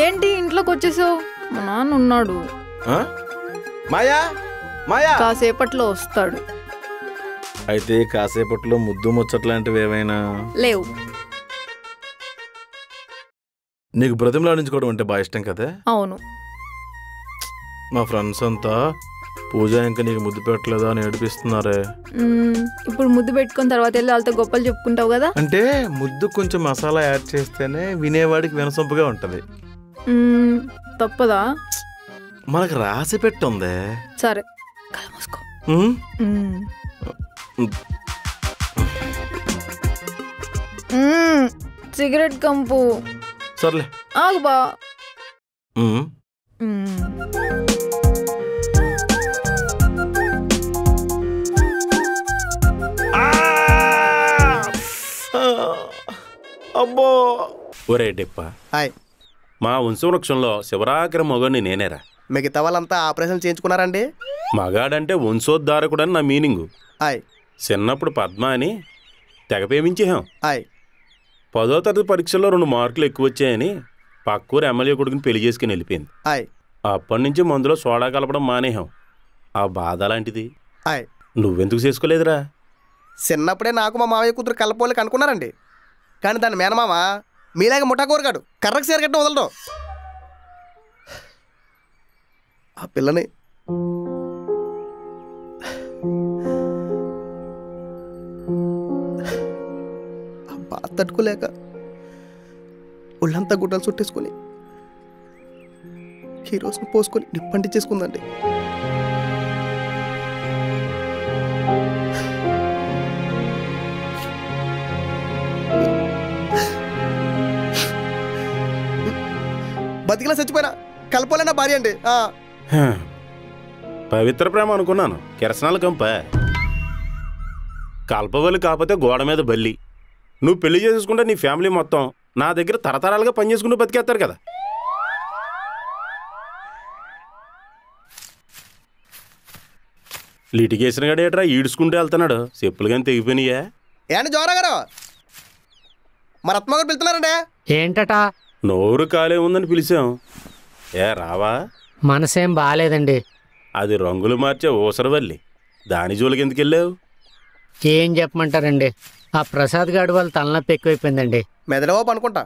ఏంటి ఇంట్లోకి వచ్చేసావు? మా నాన్న ఉన్నాడు. మాయా మాయా కాసేపట్లో వస్తాడు. అయితే కాసేపట్లో ముద్దు ముచ్చట్లాంటివి ఏమైనా లేవు. నీకు బ్రతిమలాడించుకోవడం అంటే బాగా ఇష్టం కదా? అవును. మా ఫ్రెండ్స్ అంతా పూజ ఇంకా నీకు ముద్దు పెట్టలేదా అని ఏడిపిస్తున్నారే. ఇప్పుడు ముద్దు పెట్టుకున్న తర్వాత వెళ్ళి వాళ్ళతో గొప్పలు చెప్పుకుంటావు కదా. అంటే ముద్దు కొంచెం మసాలా యాడ్ చేస్తేనే వినేవాడికి వినసొంపుగా ఉంటది. తప్పదా? మనకు రాసి పెట్టుందే. సరే కళ్ళు మూసుకో. సిగరెట్ కంపు. సర్లే ఆగు బా. అబ్బో. ఒరే డెప్ప, హాయ్. మా వంశవృక్షంలో శివరాకరి మొగని నేనేరా. మిగతా వాళ్ళంతా ఆపరేషన్ చేయించుకున్నారండి? మగాడంటే వంశోద్ధారకుడని నా మీనింగు. హాయ్. చిన్నప్పుడు పద్మ అని తెగ ప్రేమించేహాం. హాయ్. 10వ తరగతి పరీక్షల్లో 2 మార్కులు ఎక్కువ వచ్చాయని పక్కూరు ఎమ్మెల్యే కొడుకుని పెళ్లి చేసుకుని వెళ్ళిపోయింది. హాయ్. అప్పటి నుంచి మందులో సోడా కలపడం మానేహాం. ఆ బాధ లాంటిది. హాయ్. నువ్వెందుకు చేసుకోలేదురా? చిన్నప్పుడే నాకు మా మావయ్య కూతురు కలపోలకి అనుకున్నారండి. కానీ దాని మేనమామ మీలాగా ముఠా కోరగాడు, కర్రకు సేరగట్ట వదలడం. ఆ పిల్లని బాధ తట్టుకోలేక ఒళ్ళంతా గుడ్డలు చుట్టేసుకొని హీరోస్ని పోసుకొని నిప్పంటించేసుకుందండి. బతికిలా చచ్చిపోయినా కలపోలేనా భార్య అండి. పవిత్ర ప్రేమ అనుకున్నాను, కిరసనాల కంప. కల్పవల్లి కాకపోతే గోడ మీద బల్లి. నువ్వు పెళ్లి చేసుకుంటే నీ ఫ్యామిలీ మొత్తం నా దగ్గర తరతరాలుగా పనిచేసుకుంటూ బతికేస్తారు కదా. లిటిగేషన్ గడేట్రా ఈడ్చుకుంటూ వెళ్తున్నాడు. చెప్పులు కానీ తెగిపోయినాయా? ఏంటి జోరా గారు, మా రత్మ గారు పిలుతున్నారండి. ఏంటట? నోరు కాలే ఉందని పిలిచాం. ఏ రావా? మనసేం బాగాలేదండి. అది రంగులు మార్చే ఊసరవల్లి, దాని జోలికి ఎందుకు వెళ్ళావు? ఏం చెప్పమంటారండి, ఆ ప్రసాద్ గాడి వాళ్ళ తలనొప్పి ఎక్కువైపోయిందండి. మెదడవో అనుకుంటా.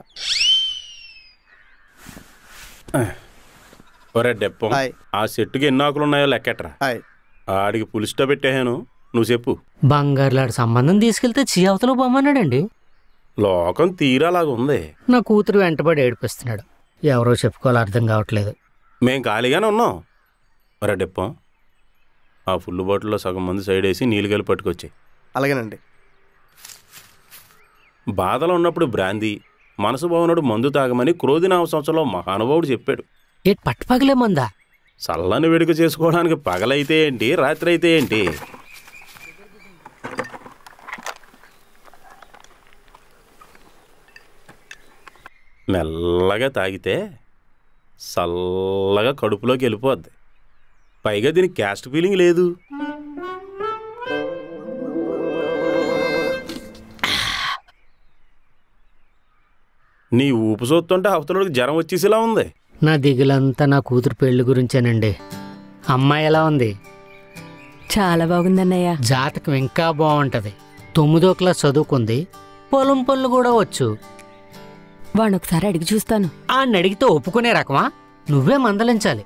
ఒరే డెప్పం, ఆ చెట్టుకి ఎన్ని ఆకులు ఉన్నాయో లెక్కట్రా. ఆడికి పులిస్టో పెట్టాను, నువ్వు చెప్పు. బంగారులాడు సంబంధం తీసుకెళ్తే చీవతలో బొమ్మన్నాడండి. లోకం తీరాలాగా ఉంది. నా కూతురు వెంటబడి ఏడిపిస్తున్నాడు. ఎవరో చెప్పుకోవాలి, అర్థం కావట్లేదు. మేం ఖాళీగానే ఉన్నాం. ఒరే డెప్పం, ఆ ఫుల్ బాటిల్లో సగం మంది సైడ్ వేసి నీళ్ళు కలిపి పట్టుకొచ్చాయి. అలాగేనండి. బాధలో ఉన్నప్పుడు బ్రాందీ, మనసు బాగున్నాడు మందు తాగమని క్రోధినామ సంవత్సరంలో మహానుభావుడు చెప్పాడు. పట్టుపగలే మందా? చల్లని వేడుక చేసుకోవడానికి పగలైతే ఏంటి, రాత్రి అయితే ఏంటి? మెల్లగా తాగితే చల్లగా కడుపులోకి వెళ్ళిపోద్ది. పైగా దీనికి క్యాస్ట్ ఫీలింగ్ లేదు. నీ ఊపు చూస్తుంటే అవతలకి జ్వరం వచ్చేసేలా ఉంది. నా దిగులంతా నా కూతురు పెళ్లి గురించేనండి. అమ్మాయి ఎలా ఉంది? చాలా బాగుందన్నయ్య. జాతకం ఇంకా బాగుంటది. 9వ క్లాస్ చదువుకుంది, పొలం పనులు కూడా వచ్చు. వాణొకసారి అడిగి చూస్తాను. ఆ అడిగితే ఒప్పుకునే రకమా? నువ్వే మందలించాలి.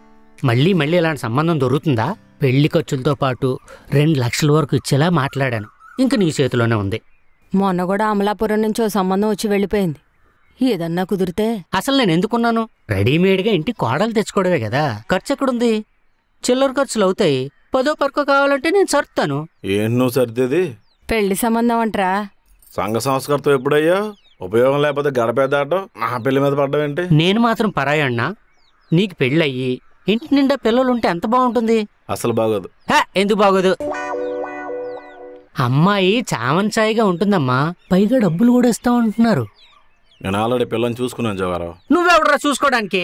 మళ్ళీ మళ్ళీ ఇలాంటి సంబంధం దొరుకుతుందా? పెళ్లి ఖర్చులతో పాటు 2 లక్షల వరకు ఇచ్చేలా మాట్లాడాను. ఇంక నీ చేతిలోనే ఉంది. మొన్న కూడా అమలాపురం నుంచి ఓ సంబంధం వచ్చి వెళ్ళిపోయింది. ఏదన్నా కుదిరితే. అసలు నేను ఎందుకున్నాను? రెడీమేడ్గా ఇంటి కోడలు తెచ్చుకోవడమే కదా. ఖర్చు ఎక్కడుంది? చిల్లర ఖర్చులు అవుతాయి. 10వ పరకో కావాలంటే నేను సర్దుతాను. ఏంటి నువ్వు సర్దేది? పెళ్లి సంబంధం అంటరా? సంఘ సంస్కారంతో ఎప్పుడయ్యా? ఉపయోగం లేకపోతే గడపే దాటం, నా పెళ్లి మీద పడ్డం ఏంటి? నేను మాత్రం పరాయన్నా? నీకు పెళ్ళయ్యి ఇంటి నిండా పిల్లలుంటే ఎంత బాగుంటుంది? అసలు బాగోదు. ఎందుకు బాగోదు? అమ్మాయి చామంచాయిగా ఉంటుందమ్మా, పైగా డబ్బులు కూడా ఇస్తా ఉంటున్నారు. నేను ఆల్రెడీ పిల్లని చూసుకున్నాను జవారావు. నువ్వెవడరా చూసుకోవడానికి?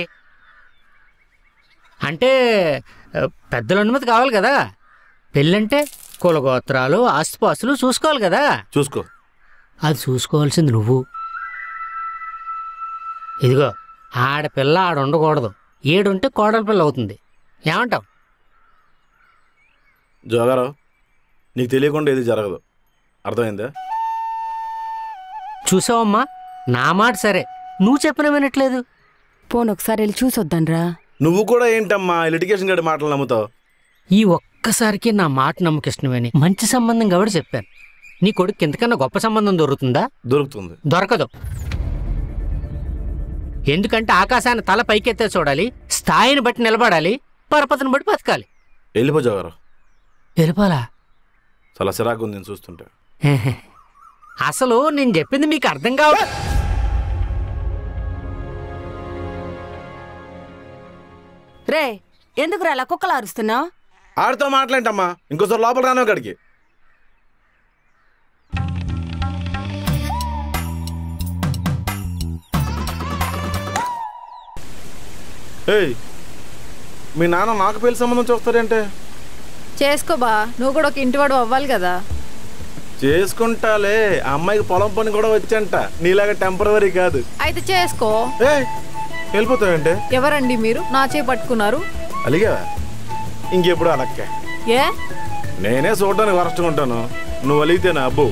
అంటే పెద్దల అనుమతి కావాలి కదా. పెళ్ళంటే కులగోత్రాలు ఆస్తిపాస్తులు చూసుకోవాలి కదా. చూసుకో. అది చూసుకోవాల్సింది నువ్వు. ఇదిగో ఆడపిల్ల ఆడ ఉండకూడదు, ఏడుంటే కోడల పిల్ల అవుతుంది. ఏమంటావు? జోగారావు, నీకు తెలియకుండా ఏది జరగదు, అర్థమైందా? చూసావమ్మా, నా మాట సరే, నువ్వు చెప్పిన వినట్లేదు. పోను ఒకసారి వెళ్ళి చూసొద్దాన్రా. నువ్వు కూడా ఏంటమ్మా లిటిగేషన్ గడి మాటలు నమ్ముతావు? ఈ ఒక్కసారికి నా మాట నమ్మకిష్టమని మంచి సంబంధం కాబట్టి చెప్పాను. నీ కొడుకు ఇంతకన్నా గొప్ప సంబంధం దొరుకుతుందా? దొరుకుతుంది. దొరకదు. ఎందుకంటే ఆకాశాన్ని తల పైకెత్తే చూడాలి, స్థాయిని బట్టి నిలబడాలి, పరపతిని బట్టి బతకాలి. వెళ్ళిపో జోగారావు. వెళ్ళిపోలా? చాలా సిరాకు ఉంది నేను చూస్తుంటే. అసలు నేను చెప్పింది మీకు అర్థం కావా? రే, ఎందుకు రా కుక్కలు అరుస్తున్నావు? ఆడితో మాట్లాంటమ్మా, ఇంకోసారి లోపల రాను అక్కడికి. ఏయ్, మీ నాన్న నాకు పెళ్లి సంబంధం చూస్తారంటే? చేసుకో బా, నువ్వు కూడా ఒక ఇంటివాడు అవ్వాలి కదా. చేసుకుంటాలే, ఆ అమ్మాయికి పొలం పని కూడా వచ్చంట, నీలాగా టెంపరవరీ కాదు. అయితే చేసుకో. వెళ్ళిపోతావంటే? ఎవరండి మీరు? నా చేయి పట్టుకున్నారు. అలిగావా? ఇంకెప్పుడు అలక్కే. ఏ నేనే చూడడానికి వరస్ట్గా ఉంటాను, నువ్వు అలిగితేనా? అబ్బో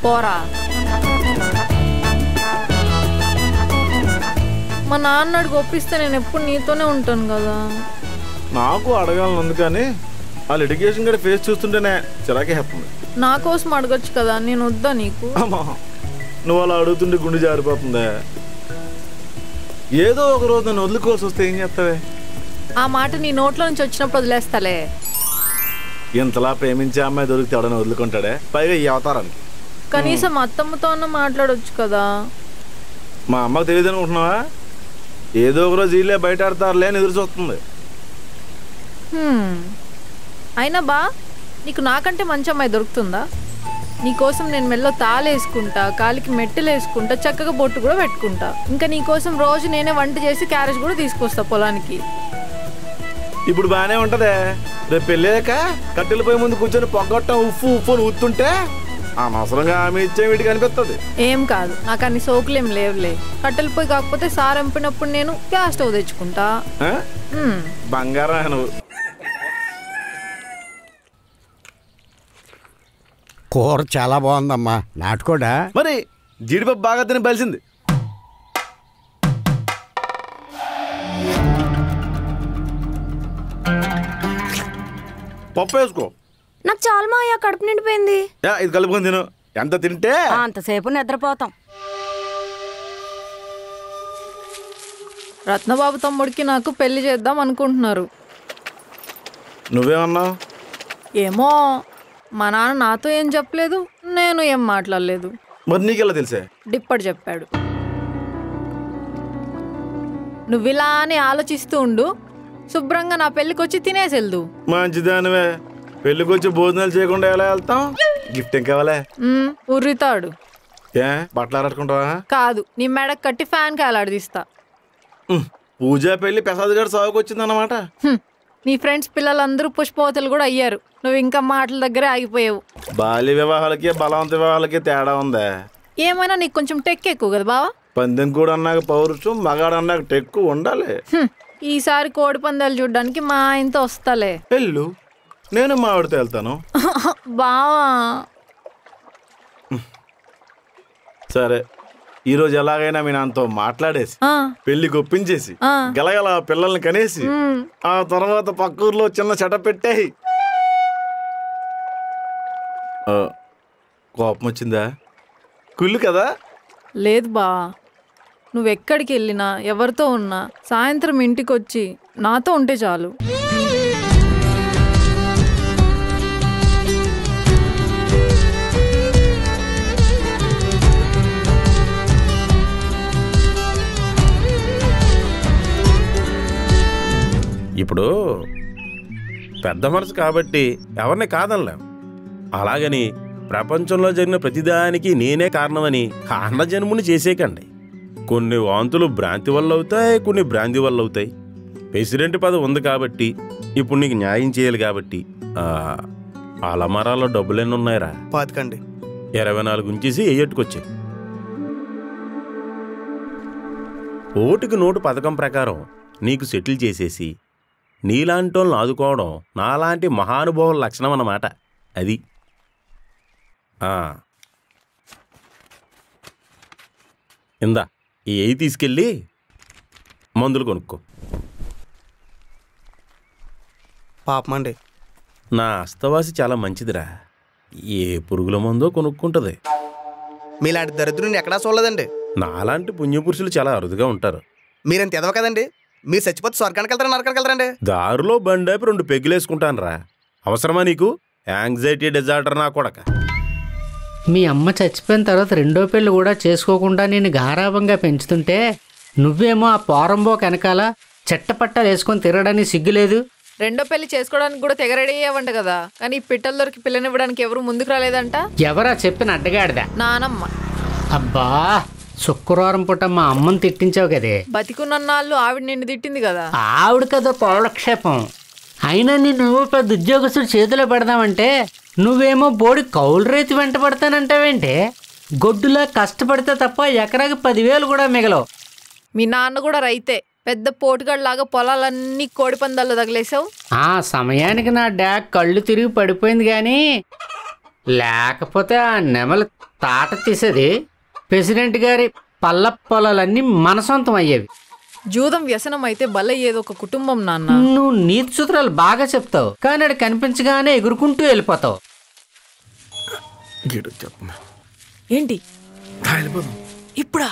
పోరా. మా నాన్న అడుగు ఒప్పిస్తే నేను ఎప్పుడు నీతోనే ఉంటాను కదా. నాకు అడగాలని ఉంది, కానీ ఆ లిటిగేషన్ గడి ఫేస్ చూస్తుంటేనే చిరాకే చెప్తుంది. నా కోసం అడగచ్చు కదా, నేను వద్దా నీకు? అమ్మా, నువ్వు అలా అడుగుతుంటే గుండె జారిపోతుందా? ఏదో ఒక రోజు నన్ను వదులుకోవాల్సి వస్తే ఏం చేస్తావే? ఆ మాట నీ నోట్లో నుంచి వచ్చినప్పుడు వదిలేస్తాలే. ఇంతలా ప్రేమించే అమ్మాయి దొరికితే ఎవడని వదులుకుంటాడే, పైగా ఈ అవతారానికి. కనీసం అత్తమ్మతో అన్న మాట్లాడొచ్చు కదా. మా అమ్మకు తెలియదు అనుకుంటున్నావా? ఏదో ఒక రోజు వీళ్ళే బయట ఆడతారులే అని ఎదురు చూస్తుంది. అయినా బా, నీకు నాకంటే మంచి అమ్మాయి దొరుకుతుందా? నీకోసం నేను మెల్లో తాళేసుకుంటా, కాలికి మెట్టెలు వేసుకుంటా, చక్కగా బొట్టు కూడా పెట్టుకుంటా. ఇంకా నీకోసం రోజు నేనే వంట చేసి క్యారేజ్ కూడా తీసుకొస్తా పొలానికి. ఇప్పుడు బాగానే ఉంటదే, రేపు పెళ్ళాక కట్టెలు పోయి ముందు కూర్చొని పొగొట్టం ఉప్పు ఉప్పు అని ఊతుంటే అనవసరంగా ఆమె ఇచ్చే వీటికి అనిపిస్తుంది. ఏం కాదు, నాకు అన్ని సోకులేం లేవులే. కట్టెలు పోయి కాకపోతే సార్ ఎంపినప్పుడు నేను గ్యాస్ స్టవ్ తెచ్చుకుంటా. బంగారం నువ్వు. కూర చాలా బాగుందమ్మా. నాటుకోడా? మరి జీడిపప్పు బాగా తిని బలిసింది. పప్పు వేసుకో. నాకు చాలా మా అయ్యా, కడుపు నిండిపోయింది. ఇది కలుపుకొని తిను, ఎంత తింటే అంతసేపు నిద్రపోతాం. రత్నబాబు తమ్ముడికి నాకు పెళ్లి చేద్దాం అనుకుంటున్నారు. నువ్వేమన్నావు? ఏమో, మా నాన్న నాతో ఏం చెప్పలేదు, నేను ఏం మాట్లాడలేదు. మరి నీకెలా తెలిసే? డిప్పటి చెప్పాడు. నువ్వు ఇలా అని ఆలోచిస్తూ ఉండు, శుభ్రంగా నా పెళ్ళికి వచ్చి తినేసి వెళ్దు. మంచిదానివే, పెళ్ళికి వచ్చి భోజనాలు చేయకుండా ఎలా వెళ్తాం? గిఫ్ట్ ఏం కావాలే? ఉర్రితాడు. ఏ బట్టలు ఆడుకుంటావా? కాదు, నీ మెడకు కట్టి ఫ్యాన్ కాలాడదీస్తా. పూజా పెళ్లి ప్రసాద్ గారు సాగుకు వచ్చిందన్నమాట. నీ ఫ్రెండ్స్ పిల్లలందరూ పుష్పవతులు కూడా అయ్యారు, నువ్వు ఇంకా మాటల దగ్గరే ఆగిపోయావు. బాల్య వివాహాలకి బలవంత వివాహాలకి తేడా ఉందా? ఏమైనా నీకు కొంచెం టెక్ ఎక్కువ కదా బావా. పందెం కూడా అన్నాక పౌరుషం, మగాడు అన్నాక టెక్కు ఉండాలి. ఈసారి కోడి పందాలు చూడ్డానికి మా ఆయనతో వస్తాలే. వెళ్ళు, నేను మా ఆవిడతో వెళ్తాను. బావా సరే, ఈరోజు ఎలాగైనా మీ నాన్నతో మాట్లాడేసి పెళ్లికి ఒప్పించేసి గలగల పిల్లల్ని కనేసి ఆ తర్వాత పక్క ఊర్లో చిన్న చెట పెట్టేయి. కోపం వచ్చిందా? కుళ్ళు కదా? లేదు బా, నువ్వెక్కడికి వెళ్ళినా ఎవరితో ఉన్నా సాయంత్రం ఇంటికి వచ్చి నాతో ఉంటే చాలు. ఇప్పుడు పెద్ద మనసు కాబట్టి ఎవరిని కాదనలేం. అలాగని ప్రపంచంలో జరిగిన ప్రతిదానికి నేనే కారణమని కారణ జన్ముని చేసేకండి. కొన్ని వాంతులు భ్రాంతి వల్ల అవుతాయి, కొన్ని భ్రాంతి వల్ల అవుతాయి. ప్రెసిడెంట్ పదవి ఉంది కాబట్టి ఇప్పుడు నీకు న్యాయం చేయాలి కాబట్టి అలమరాలో డబ్బులు ఎన్ని ఉన్నాయిరా? 25 24 ఉంచేసి ఎయ్యట్టుకొచ్చాయి. ఓటుకి నోటు పథకం ప్రకారం నీకు సెటిల్ చేసేసి నీలాంటి వాళ్ళని ఆదుకోవడం నాలాంటి మహానుభావుల లక్షణం అన్నమాట. అది ఇందా ఈ ఎయ్యి తీసుకెళ్ళి మందులు కొనుక్కో. పాపమండి, నా అస్తవాసి చాలా మంచిదిరా. ఏ పురుగుల మందో కొనుక్కుంటుంది. మీలాంటి దరిద్రుని ఎక్కడా చూడలేదండి. నాలాంటి పుణ్యపురుషులు చాలా అరుదుగా ఉంటారు. మీరెంత ఎదవ కదండి. మీరు చచ్చిపోతే స్వర్గానికి వెళ్తారా నరకానికి వెళ్తారండి? దారిలో బండేపి 2 పెగ్గులేసుకుంటాను రా. అవసరమా నీకు? యాంగ్జైటీ డిజార్డర్ నా కొడక. మీ అమ్మ చచ్చిపోయిన తర్వాత 2వ పెళ్లి కూడా చేసుకోకుండా నేను గారాభంగా పెంచుతుంటే నువ్వేమో ఆ పోరంబోక వెనకాల చెట్టపట్టాలు వేసుకొని తిరగడానికి సిగ్గులేదు. 2వ పెళ్లి చేసుకోవడానికి కూడా తెగ రెడీ అయ్యావంట కదా, కానీ పిట్టల దొరికి పిల్లనివ్వడానికి ఎవరు ముందుకు రాలేదంట. ఎవరా చెప్పిన అడ్డగాడిదా? నానమ్మ. అబ్బా, శుక్రవారం పూట మా అమ్మని తిట్టించావు కదే. బతికున్నన్నాళ్ళు ఆవిడ నిన్ను తిట్టింది కదా. ఆవిడ కదా పౌలక్షేపం. అయినా నిన్ను పెద్ద ఉద్యోగస్తుడు చేతిలో పెడదామంటే నువ్వేమో బోడి కౌలు రైతు వెంట పడతానంటావేంటే? గొడ్డులా కష్టపడితే తప్ప ఎకరాకి 10,000 కూడా మిగలవు. మీ నాన్న కూడా రైతే, పెద్ద పోటుగాళ్ళలాగా పొలాలన్నీ కోడి పందాల్లో తగిలేసావు. ఆ సమయానికి నా డాక్ కళ్ళు తిరిగి పడిపోయింది కానీ లేకపోతే ఆ నెమలి తాట తీసేది ప్రెసిడెంట్ గారి పల్ల పొలాలన్నీ మన సొంతం అయ్యేవి. జూదం వ్యసనం అయితే బలయ్యేది ఒక కుటుంబం నాన్న. నువ్వు నీతి సూత్రాలు బాగా చెప్తావు, కానీ అది కనిపించగానే ఎగురుకుంటూ వెళ్ళిపోతావు. ఏంటి ఇప్పుడా?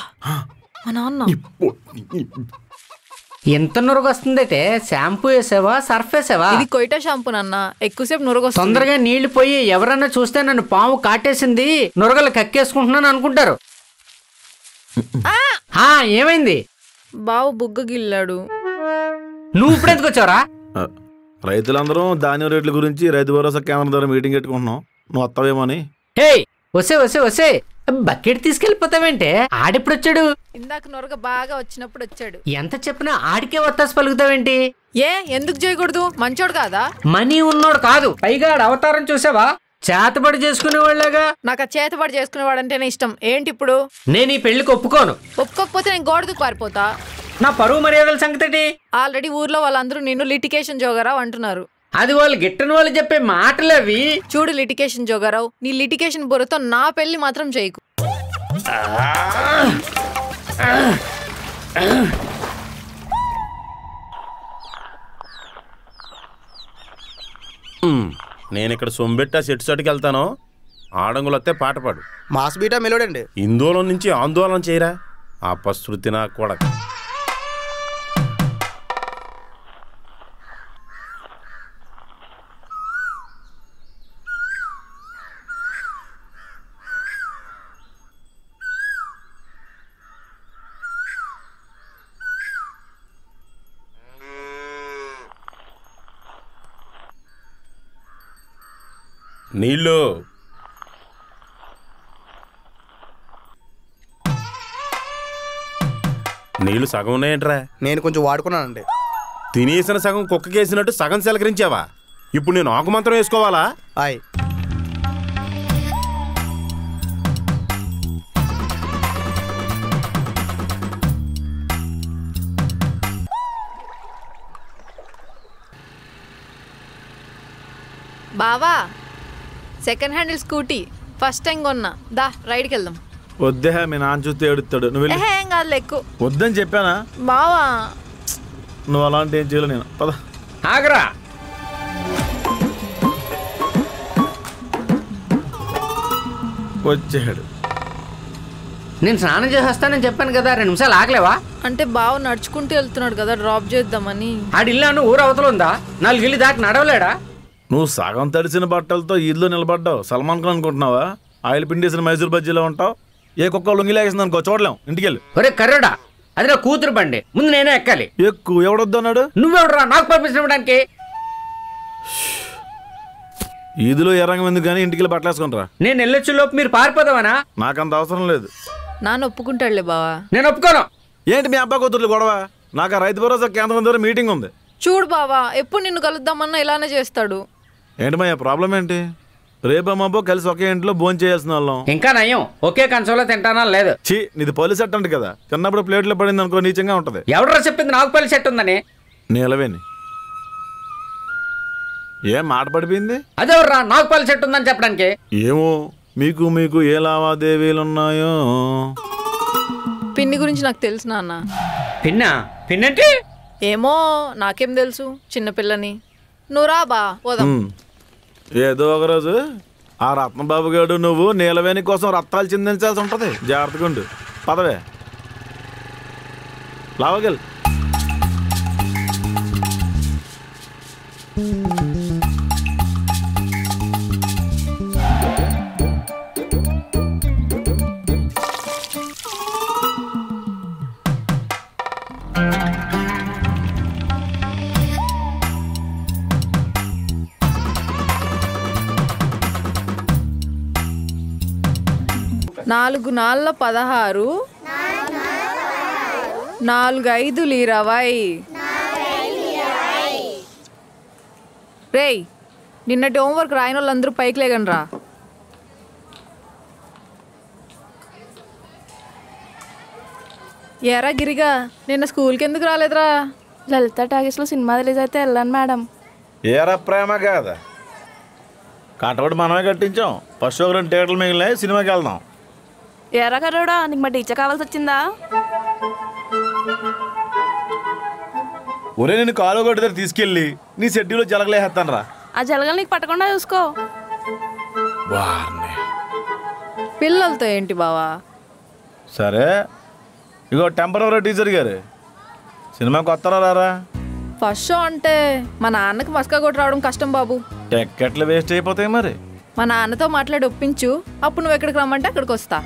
మా నాన్న ఎంత నురగొస్తుందైతే షాంపూ వేసావా సర్ఫ్ వేసావా? ఇది కొయిటా షాంపూ నాన్న, ఎక్కువసేపు నురగొస్తుంది. తొందరగా నీళ్లు పోయి ఎవరన్నా చూస్తే నన్ను పాము కాటేసింది నురగలు కక్కేసుకుంటున్నాను అనుకుంటారు. ఏమైంది? బావు బుగ్గ గిల్లాడు. నువ్వు ఇప్పుడు ఎందుకు వచ్చావరా? రైతులందరూ ధాన్యం రేట్ల గురించి రైతు భరోసా కేంద్రం ద్వారా మీటింగ్ పెట్టుకుంటున్నాం, నువ్వు వస్తావేమో అని. హే వసే వసే వసే, బకెట్ తీసుకెళ్ళిపోతావేంటే? ఆడెప్పుడు వచ్చాడు? ఇందాక నొరగ బాగా వచ్చినప్పుడు వచ్చాడు. ఎంత చెప్పినా ఆడికే వత్తాసి పలుకుతావేంటి? ఎందుకు చేయకూడదు? మంచోడు కాదా? మనీ ఉన్నోడు కాదు, పైగా అవతారం చూసావా? చేతబడి చేసుకునేవాళ్ళగా. నాకు ఆ చేతబడి చేసుకునేవాడంటేనే ఇష్టం. ఏంటి ఇప్పుడు? నేను ఈ పెళ్లికి ఒప్పుకోను. ఒప్పుకోకపోతే నేను గోడకు పారిపోతా. నా పరువు మర్యాదల సంగతి. ఆల్రెడీ ఊర్లో వాళ్ళందరూ నిన్ను లిటికేషన్ జోగారావు అంటున్నారు. అది వాళ్ళు గిట్టని వాళ్ళు చెప్పే మాటలు అవి. చూడు లిటికేషన్ జోగారావు, నీ లిటికేషన్ బుర్రతో నా పెళ్లి మాత్రం చేయకు. నేను ఇక్కడ సొంబెట్టా సెట్ సటుకి వెళ్తాను. ఆడంగులు వస్తే పాట పాడు. Mass beta మెలోడండి. ఇందోళన నుంచి ఆందోళన చేయరా అపశృతి నా కొడక. నీళ్ళు నీళ్ళు సగం ఉన్నాయంట్రా. నేను కొంచెం వాడుకున్నానండి. తినేసిన సగం కుక్కకేసినట్టు సగం సెలకరించావా? ఇప్పుడు నేను ఆకు మంత్రం వేసుకోవాలా? బావా, second handle scooty first time కొన్నా, దా రైడ్కి వెళ్దాం. వద్దే, మీ నాన్న చూస్తే ఏడుస్తాడు. నువ్వు ఏం కాదు ఎక్కువ వద్దని చెప్పానా? బావా నువ్వు అలాంటి ఏం చేయలే. నేను పద. ఆగరా. వచ్చాడు. నేను స్నానం చేసేస్తానని చెప్పాను కదా, 2 నిమిషాలు ఆగలేవా? అంటే బావ నడుచుకుంటూ వెళ్తున్నాడు కదా, డ్రాప్ చేద్దామని. ఆడిల్లాను ఊరు అవతల ఉందా? 4 ఇల్లు దాటి నడవలేడా? నువ్వు సగం తడిసిన బట్టలతో ఈద్లో నిలబడ్డావు. సల్మాన్ ఖాన్ అనుకుంటున్నావా? ఆయిల్ పిండేసిన మైసూర్ బజ్జీలో ఉంటావు. ఏ కుక్క లొంగిలేసిన అనుకో, చూడలేం. ఇంటికెళ్ళి. ఒరే కర్రోడా, అది నా కూతురు బండి, ముందు నేనే ఎక్కాలి. ఎక్కువ ఎవడొద్దు అన్నాడు? నువ్వెవడరా నాకు పంపించడానికి? ఈదులో ఎర్రంగం ఎందుకు కానీ ఇంటికి బట్టలు వేసుకుంటారా? నేను వెళ్ళొచ్చు లోపు మీరు పారిపోదామనా? నాకంత అవసరం లేదు. నాన్న ఒప్పుకుంటాడులే బావా. నేను ఒప్పుకోను. ఏంటి మీ అబ్బా కూతుర్లు గొడవ? నాకు ఆ రైతు భరోసా కేంద్రం దగ్గర మీటింగ్ ఉంది. చూడు బావా, ఎప్పుడు నిన్ను కలుద్దామన్నా ఇలానే చేస్తాడు. ఏంటి మా ప్రాబ్లం ఏంటి? రేపమ్మో కలిసి ఒకే ఇంట్లో భోజనం చేయాల్సిన వాళ్ళం. ఇంకా నయం, ఒకే కంచంలో తింటానా లేదు. చీ, నీది పల్లి సెట్ అంట కదా, తిన్నప్పుడు ప్లేట్లో పడింది అనుకో నీచంగా ఉంటది. ఎవడో చెప్పింది నాకు పల్లి సెట్ ఉందని? నీలవేని ఏం మాట పడిపోయింది? అదేవర్రా నాకు పల్లి సెట్ ఉందని చెప్పడానికి? ఏమో మీకు మీకు ఏ లావాదేవీలు ఉన్నాయో. పిన్ని గురించి నాకు తెలుసు నాన్న. పిన్నంటే ఏమో నాకేం తెలుసు, చిన్నపిల్లని. నువ్వు రా బా పోదాం. ఏదో ఒకరోజు ఆ రత్నబాబు గారు నువ్వు నీలవేణి కోసం రత్తాలు చిందించాల్సి ఉంటది. జాగ్రత్తగా ఉండు. పదవే లావగల్. నాలుగు నాళ్ళ 16, 4 5 20. రేయ్, నిన్నటి హోంవర్క్ రాయని వాళ్ళందరూ పైకి లేగండి రా. ఎరా గిరిగా, నిన్న స్కూల్కి ఎందుకు రాలేదురా? లలిత టాకీస్లో సినిమా రిలీజ్ అయితే వెళ్ళాను మేడం. ఏరా ప్రేమ కాదా, కట్టబడి మనమే కట్టించాం. ఫస్ట్ ఒక 2 టికెట్లు మిగిలినాయి, సినిమాకి వెళ్దాం. ఎరా కర్రోడా, నీకు మా టీచర్ కావాల్సి వచ్చిందా? ఒరే, నేను కాలు కొట్టి దగ్గర తీసుకెళ్ళి నీ షెడ్యూల్లో జలగలేస్తాను రా. ఆ జలగలు నీకు పట్టకుండా చూసుకో. పిల్లలతో ఏంటి బావా? సరే, ఇగో టెంపరవరీ టీచర్ గారు సినిమాకి వస్తారా రారా? ఫస్ట్ షో అంటే మా నాన్నకి మస్కా కొట్టి రావడం కష్టం బాబు. టికెట్లు వేస్ట్ అయిపోతాయి. మరి మా నాన్నతో మాట్లాడి ఒప్పించు, అప్పుడు నువ్వు ఎక్కడికి రమ్మంటే అక్కడికి వస్తా.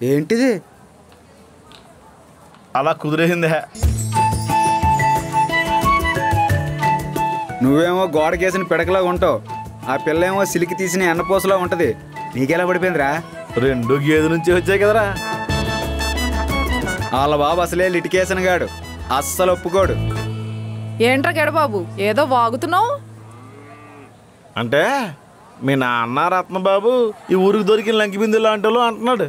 ఏంటిది అలా కుదిరేసిందే? నువ్వేమో గోడకేసిన పిడకలా ఉంటావు, ఆ పిల్ల ఏమో సిలికి తీసిన ఎన్నపోసలా ఉంటది. నీకెలా పడిపోయిందిరా? 2 గేదె నుంచి వచ్చాయి కదరా. వాళ్ళ బాబు అసలే లిటికేషన్ గాడు, అస్సలు ఒప్పుకోడు. ఏంట్రా గెడబాబు, ఏదో వాగుతున్నావు? అంటే మీ నాన్న రత్నబాబు ఈ ఊరికి దొరికిన లంకి బిందు లాంటి అంటున్నాడు.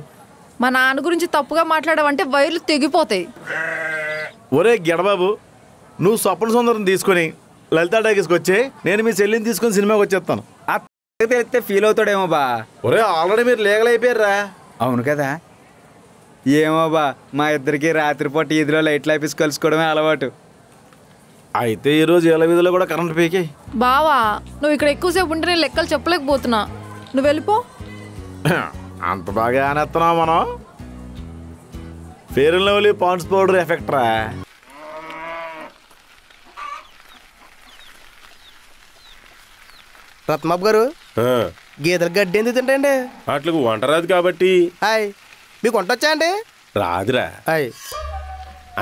మా నాన్న గురించి తప్పుగా మాట్లాడవంటే వైర్లు తెగిపోతాయి. ఒరే గెడబాబు, నువ్వు స్వప్న సుందరం తీసుకొని లలితా టాకీస్కి వచ్చే, నేను మీ చెల్లిని తీసుకొని సినిమాకి వచ్చేస్తాను. తెలిస్తే ఫీల్ అవుతాడేమో బా. ఒరే, ఆల్రెడీ మీరు లీగల్ అయిపోయారా? అవును కదా. ఏమో బా, మా ఇద్దరికి రాత్రిపూట ఈదిలో లైట్లు ఆఫీస్ కలుసుకోవడమే అలవాటు. అయితే ఈరోజు ఏళ్ళ వీధిలో కూడా కరెంట్ పీకి. బావా, నువ్వు ఇక్కడ ఎక్కువసేపు ఉంటే నేను లెక్కలు చెప్పలేకపోతున్నా. నువ్వు వెళ్ళిపో. అంత బాగా ఆనేస్తున్నావు మనం. Fair and Lovely Pond's powder effect రా. రత్నబాబు గారు, గేదెలు గడ్డి ఎందుకు తింటండి? వాటికి వంట రాదు కాబట్టి. హాయ్, మీకు వంట వచ్చా అండి? రాదురా. హాయ్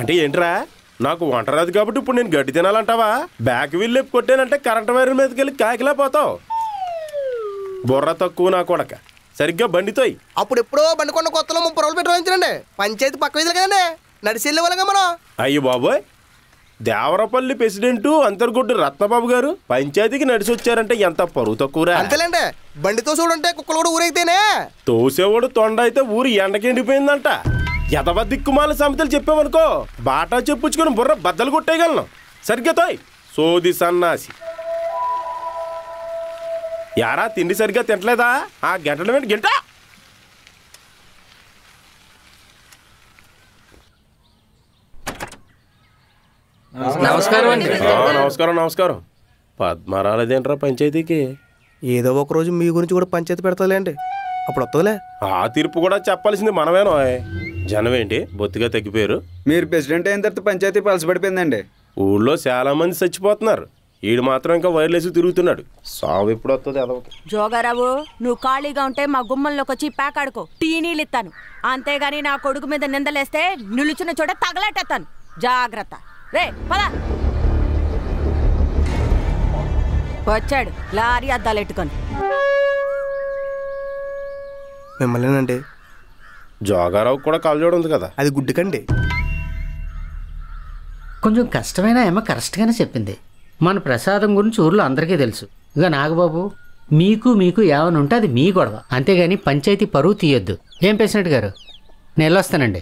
అంటే ఏంట్రా? నాకు వంట రాదు కాబట్టి ఇప్పుడు నేను గడ్డి తినాలంటావా? బ్యాక్ వీల్ లేపు కొట్టానంటే కరెంట్ వైర్ మీదకి వెళ్ళి కాకిలా పోతావు. బుర్ర తక్కువ నా కొడక, సరిగ్గా బండితోయి. అప్పుడు ఎప్పుడో బండి కొండ కొత్తలో 30 రోజులు పెట్టి పంచాయతీ పక్క వీధులు కదండి, నడిచి వెళ్ళేవాళ్ళగా మనం. అయ్యి బాబోయ్, దేవరపల్లి ప్రెసిడెంట్ అంతర్గొడ్డు రత్నబాబు గారు పంచాయతీకి నడిచి వచ్చారంటే ఎంత పరువు తక్కువరా. అంతేలేండి, బండితో చూడంటే కుక్కలు కూడా ఊరైతేనే. తోసేవాడు తొండ అయితే ఊరు ఎండకెండిపోయిందంట. ఎదవ దిక్కుమాల సమతలు చెప్పామనుకో, బాటా చెప్పుచ్చుకొని బుర్ర బద్దలు కొట్టేయగలను. సరిగ్గా తోయ్ సోది సన్నాసి. యారా, తిండి సరిగ్గా తింటలేదా? ఆ గంటల మీద గంట. నమస్కారం అండి. నమస్కారం నమస్కారం. పద్మరాలేదేంట్రా పంచాయతీకి? ఏదో ఒక రోజు మీ గురించి కూడా పంచాయతీ పెడతాలేండి, అప్పుడు వస్తుందిలే. ఆ తీర్పు కూడా చెప్పాల్సింది మనమేనో. జనం ఏంటి బొత్తిగా తగ్గిపోయారు? మీరు ప్రెసిడెంట్ అయిన తర్వాత పంచాయతీ పలసపడిపోయిందండి. ఊళ్ళో చాలా మంది చచ్చిపోతున్నారు, ఈడు మాత్రం ఇంకా వైర్లేసి తిరుగుతున్నాడు. సాగు ఎప్పుడు వస్తుంది అదొకటి. జోగారావు, నువ్వు ఖాళీగా ఉంటే మా గుమ్మంలోకి వచ్చి ప్యాకాడుకో, టీ నీళ్ళు ఇస్తాను. అంతేగాని నా కొడుకు మీద నిందలేస్తే నిలుచున్న చోట తగలెట్టేస్తాను. జాగ్రత్త. రే పద. వచ్చాడు లారీ అద్దాలు ఎట్టుకొని. మిమ్మల్నేనండి. జోగారావు కూడా కళ్ళజోడు ఉంది కదా, అది గుడ్డుకండి. కొంచెం కష్టమైన ఏమో కరెక్ట్గానే చెప్పింది. మన ప్రసాదం గురించి ఊర్లో అందరికీ తెలుసు. ఇక నాగబాబు మీకు ఏమైనా ఉంటే అది మీ గొడవ, అంతేగాని పంచాయతీ పరువు తీయొద్దు. ఏం ప్రెసిడెంట్ గారు, నేను వెళ్ళొస్తానండి.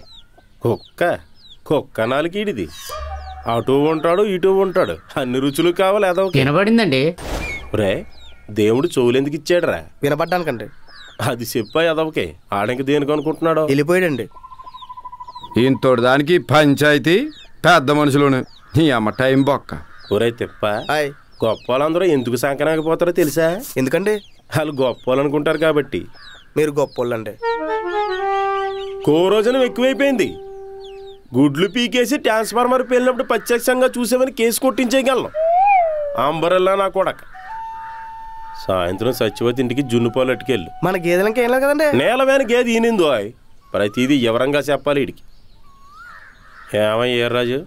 కుక్క నాలుగిడిది, అటు ఉంటాడు ఇటు ఉంటాడు, అన్ని రుచులు కావాలి. అదో వినబడిందండి. రే దేవుడు చెవులెందుకు ఇచ్చాడురా? వినపడ్డానికండి. అది చెప్పా అదవకే. ఆడంకి దేనికి అనుకుంటున్నాడు? వెళ్ళిపోయాడండి. ఇంతోటి దానికి పంచాయతీ పెద్ద మనుషులను నీ అమ్మ టైం బొక్క. ఒరే తిప్ప, గొప్ప వాళ్ళందరూ ఎందుకు సంకనాకపోతారో తెలుసా? ఎందుకండి? వాళ్ళు గొప్ప వాళ్ళు అనుకుంటారు కాబట్టి. మీరు గొప్ప వాళ్ళండి. కోరోజనం ఎక్కువైపోయింది. గుడ్లు పీకేసి ట్రాన్స్ఫార్మర్ పేలినప్పుడు ప్రత్యక్షంగా చూసేవని కేసు కొట్టించేయగలను. అంబరెల్లా నా కొడక. సాయంత్రం సత్యవతి ఇంటికి జున్ను పాలు అట్టుకెళ్ళు. మన గేదెలకి ఏం లేదు కదండి. నేలవేన గేదె ఈనిందో ప్రతిదీ వివరంగా చెప్పాలి వీడికి. ఏమయ్య రాజు,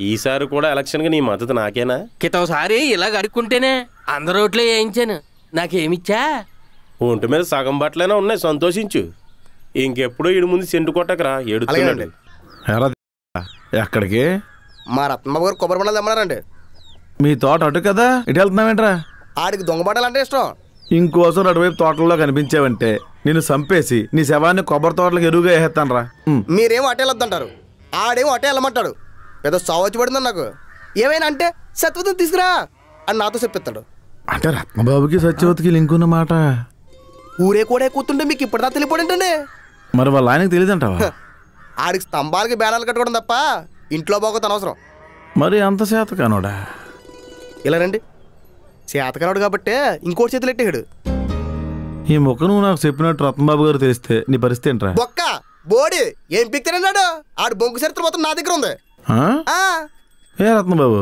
ఈసారి కూడా ఎలక్షన్గా నీ మద్దతు నాకేనా? క్రితంసారి ఇలాగ అడుక్కుంటేనే అందరు ఓట్లు వేయించాను. నాకేమిచ్చా? ఒంటి మీద సగం బట్టలైనా ఉన్నాయి, సంతోషించు. ఇంకెప్పుడు ఈడు ముందు సెంటు కొట్టకరా, ఏడుతున్నాడు. ఎక్కడికి? మా రత్నబాబు గారు కొబ్బరి బండలు తెమ్మన్నారండి. మీ తోట అటు కదా, ఇటు వెళ్తున్నావేంట్రా? ఆడికి దొంగ బట్టలు అంటే ఇష్టం. ఇంకోసం అటువైపు తోటల్లో కనిపించావంటే నిన్ను చంపేసి నీ శవాన్ని కొబ్బరి తోటలకు ఎరువుగా వేసేస్తాను రా. మీరేమో అటే వెళ్ళొద్దంటారు, ఆడేమో అటే వెళ్ళమంటాడు. ఏదో సావచ్చు పడిందని నాకు. ఏమైనా అంటే సత్యవతిని తీసుకురా అని నాతో చెప్పిస్తాడు. అంటే రత్నబాబుకి సత్యవతికి లింక్ ఉన్నమాట. ఊరే కూడా కూతుంటే మీకు ఇప్పటిదా తెలియపోయింటండి. మరి వాళ్ళ ఆయనకు తెలియదంటావా? ఆడికి స్తంభాలకి బ్యానర్లు కట్టుకోవడం తప్ప ఇంట్లో బాగోత అనవసరం. మరి అంత శాతకానోడా? ఇలా రండి. శాతకానోడు కాబట్టే ఇంకోటి చేతులు ఎట్టేడు. ఈ మొక్క నువ్వు నాకు చెప్పినట్టు రత్నబాబు గారు తెలిస్తే నీ పరిస్థితి ఏంట్రా? బొక్క బోడి ఏం పిక్తారన్నాడు. ఆడు బొంకు చరిత్ర మొత్తం నా దగ్గర ఉంది. ఏ రత్నబాబు?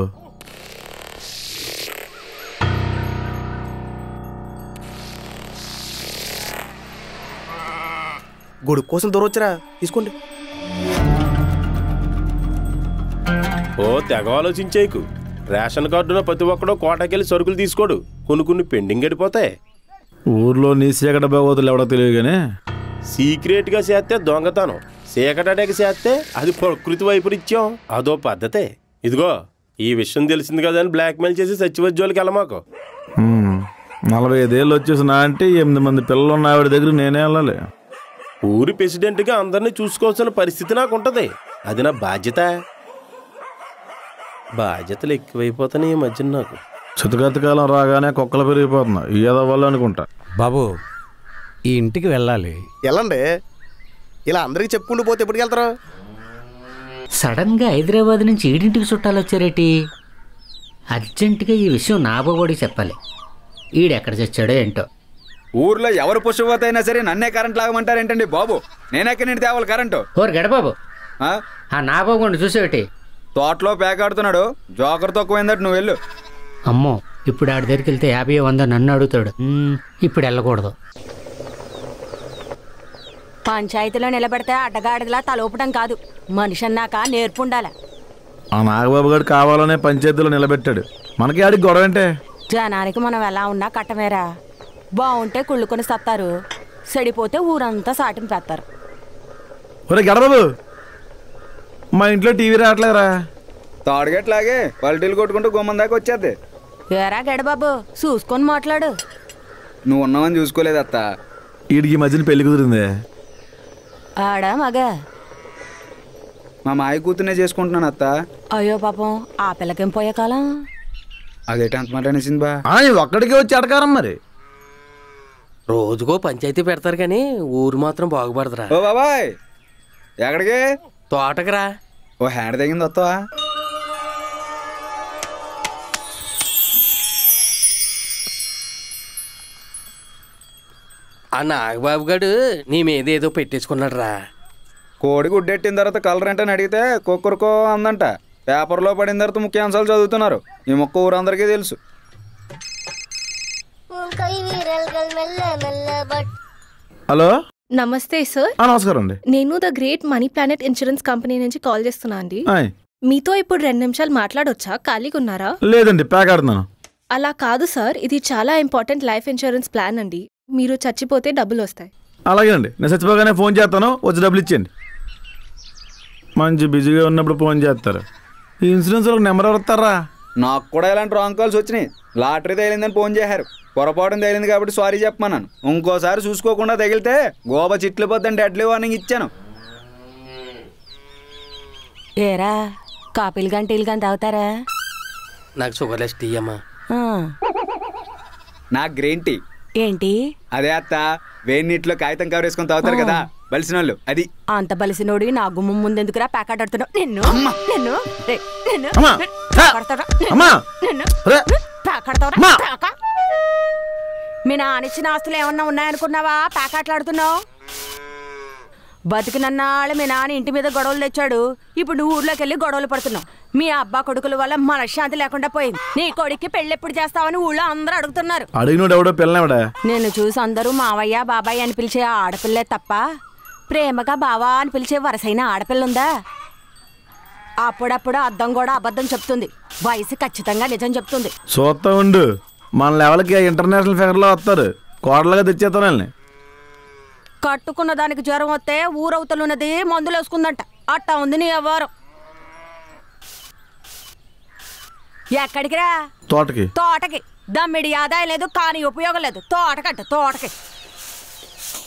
గొడుగు కోసం దూరం వచ్చారా, తీసుకోండి. ఓ తెగ ఆలోచించేకు. రేషన్ కార్డున ప్రతి ఒక్కడో కోటకెళ్ళి సరుకులు తీసుకోడు, కొన్ని పెండింగ్ గడిపోతాయి. ఊర్లో నీ చీకట బాగోతులు ఎవడో తెలియగానే సీక్రెట్గా చేస్తే దొంగతనం, చీకటకి చేస్తే అది ప్రకృతి వైపరీత్యం, అదో పద్ధతే. ఇదిగో ఈ విషయం తెలిసింది కదా అని బ్లాక్మెయిల్ చేసి సచివోద్యోగులకి వెళ్ళమాకు. 45 ఏళ్ళు వచ్చేసినా అంటే 8 మంది పిల్లలు ఉన్న ఆవిడ దగ్గర నేనే వెళ్ళాలి. ఊరి ప్రెసిడెంట్గా అందరినీ చూసుకోవాల్సిన పరిస్థితి నాకు ఉంటుంది. అది నా బాధ్యత. బాధ్యతలు ఎక్కువైపోతున్నాయి ఈ మధ్యన నాకు. చితగతకాలం రాగానే కుక్కలు పెరిగిపోతున్నా ఏదో వల్ల అనుకుంటా. బాబు ఈ ఇంటికి వెళ్ళాలి. వెళ్ళండి. ఇలా అందరికి చెప్పుకుంటూ పోతే ఎప్పటికి వెళ్తారు? సడన్గా హైదరాబాద్ నుంచి ఈడింటికి చుట్టాలు వచ్చారేటి? అర్జెంటుగా ఈ విషయం నాబాబోడికి చెప్పాలి. ఈడెక్కడ చచ్చాడో ఏంటో. ఊర్లో ఎవరు పుష్పవతైనా సరే నన్నే కరెంట్ లాగమంటారేంటండి బాబు? నేనెక్కడి నుండి తేవాలి కరెంటు? ఓరు గడబాబు, ఆ నాబాబు కొండ చూసేటి తోటలో పేకాడుతున్నాడు. జోకర్ తక్కువైందట, నువ్వు వెళ్ళు. అమ్మో, ఇప్పుడు ఆడి దగ్గరికి వెళ్తే 50 100 నన్ను అడుగుతాడు. ఇప్పుడు వెళ్ళకూడదు. పంచాయతీలో నిలబెడితే అడ్డగాడిలా తలోపడం కాదు, మనిషి అన్నాక నేర్పుండాల. ఆ నాగబాబు గారు కావాలనే పంచాయతీలో నిలబెట్టాడు. మనకి ఆడికి గొడవ అంటే? జనానికి మనం ఎలా ఉన్నా కట్టమేరా. బాగుంటే కుళ్ళుకొని సత్తారు, చెడిపోతే ఊరంతా సాటిని పెడతారు. ఒరే గడబాబు, మా ఇంట్లో టీవీ రావట్లేదురా. తాడుగట్లాగే పల్టీలు కొట్టుకుంటూ గుమ్మం దాకా వచ్చేద్ది. ఏరా గడబాబు, చూసుకొని మాట్లాడు. నువ్వు ఉన్నావని చూసుకోలేదు అత్త. వీడికి ఈ మధ్యన పెళ్లి కుదిరింది. ఆడా మగ? మా మాయ కూతునే చేసుకుంటున్నాను అత్త. అయ్యో పాపం, ఆ పిల్లకేం పోయే కాలం. అదేంటి అంత మాట అనేసింది బా? ఒక్కడికి వచ్చి అడగారం మరి. రోజుకో పంచాయతీ పెడతారు కానీ ఊరు మాత్రం బాగుపడదురా. ఓ బాబాయ్, ఎక్కడికి? తోటకురా. ఓ హ్యాండ్ తగ్గింది వస్తావా? ఆ నాగబాబు గారు నీ మీద ఏదో పెట్టేసుకున్నాడు రా. కోడి గుడ్డెట్టిన తర్వాత కలర్ అంటే అడిగితే కుక్కరుకో అందంట. పేపర్లో పడిన తర్వాత ముఖ్యాంశాలు చదువుతున్నారు. ఈ మొక్క ఊరందరికీ తెలుసు. హలో, నమస్తే సార్. నమస్కారం అండి. నేను the great money planet insurance company నుంచి కాల్ చేస్తున్నా అండి. మీతో ఇప్పుడు 2 నిమిషాలు మాట్లాడొచ్చా? ఖాళీగా ఉన్నారా? లేదండి, ప్యాక్ ఆడుతున్నాను. అలా కాదు సార్, ఇది చాలా ఇంపార్టెంట్ లైఫ్ ఇన్సూరెన్స్ ప్లాన్ అండి. మీరు చచ్చిపోతే డబ్బులు వస్తాయి. అలాగే అండి, నేను చచ్చిపోగానే ఫోన్ చేస్తాను, వచ్చి డబ్బులు ఇచ్చేయండి. మంచి బిజీగా ఉన్నప్పుడు ఫోన్ చేస్తారు. ఈ ఇన్సూరెన్స్ వాళ్ళకి నెంబర్ ఎవరు ఇస్తారా? నాకు కూడా ఇలాంటి రాంగ్ కాల్స్ వచ్చినాయి. లాటరీ తగిలిందని ఫోన్ చేశారు. పొరపాటున తగిలింది కాబట్టి సారీ చెప్పమన్నాను. ఇంకోసారి చూసుకోకుండా తగిలితే గోబ చిట్లు పోద్దని డెడ్లీ వార్నింగ్ ఇచ్చాను. ఏరా కాపీలు కానీ టీలు కానీ తాగుతారా? నాకు షుగర్ లెస్ టీ అమ్మా. నాకు గ్రీన్ టీ. ఏంటి? అదే అత్త, వేడి నీటిలో కాగితం కవర్ వేసుకొని తాగుతారు కదా బలిసిన వాళ్ళు, అది. అంత బలిసినోడి నా గుమ్మం ముందెందుకురా ప్యాకెట్ ఆడుతున్నావు? నిన్ను నిన్ను నిన్ను మీ నానిచ్చిన ఆస్తులు ఏమన్నా ఉన్నాయనుకున్నావా ప్యాకెట్లు ఆడుతున్నావు? బతికినన్నాళ్ళు మీ నాన్న ఇంటి మీద గొడవలు తెచ్చాడు. ఇప్పుడు నువ్వు ఊర్లోకి వెళ్ళి గొడవలు పడుతున్నావు. మీ అబ్బా కొడుకుల వల్ల మనశ్శాంతి లేకుండా పోయింది. నీ కొడుక్కి పెళ్ళి ఎప్పుడు చేస్తావని ఊళ్ళో అందరూ అడుగుతున్నారు. నేను చూసి అందరూ మావయ్య బాబాయ్ అని పిలిచే ఆడపిల్లే తప్ప ప్రేమగా బావా అని పిలిచే వరసైన ఆడపిల్లుందా? అప్పుడప్పుడు అద్దం కూడా అబద్ధం చెప్తుంది, వయసు ఖచ్చితంగా నిజం చెప్తుంది. చూస్తా ఉండు, మన లెవెల్కి ఇంటర్నేషనల్ ఫిగర్ లో వస్తారు. కోడలుగా తెచ్చేస్తాను. కట్టుకున్న దానికి జ్వరం వస్తే ఊరవుతలున్నది మందులు వేసుకుందంట. అట్టా ఉంది నీ వ్యవహారం. ఎక్కడికి రా? తోటకి. తోటకి దమ్మిడి ఆదాయం లేదు, కానీ ఉపయోగం లేదు. తోటకంట తోటకి.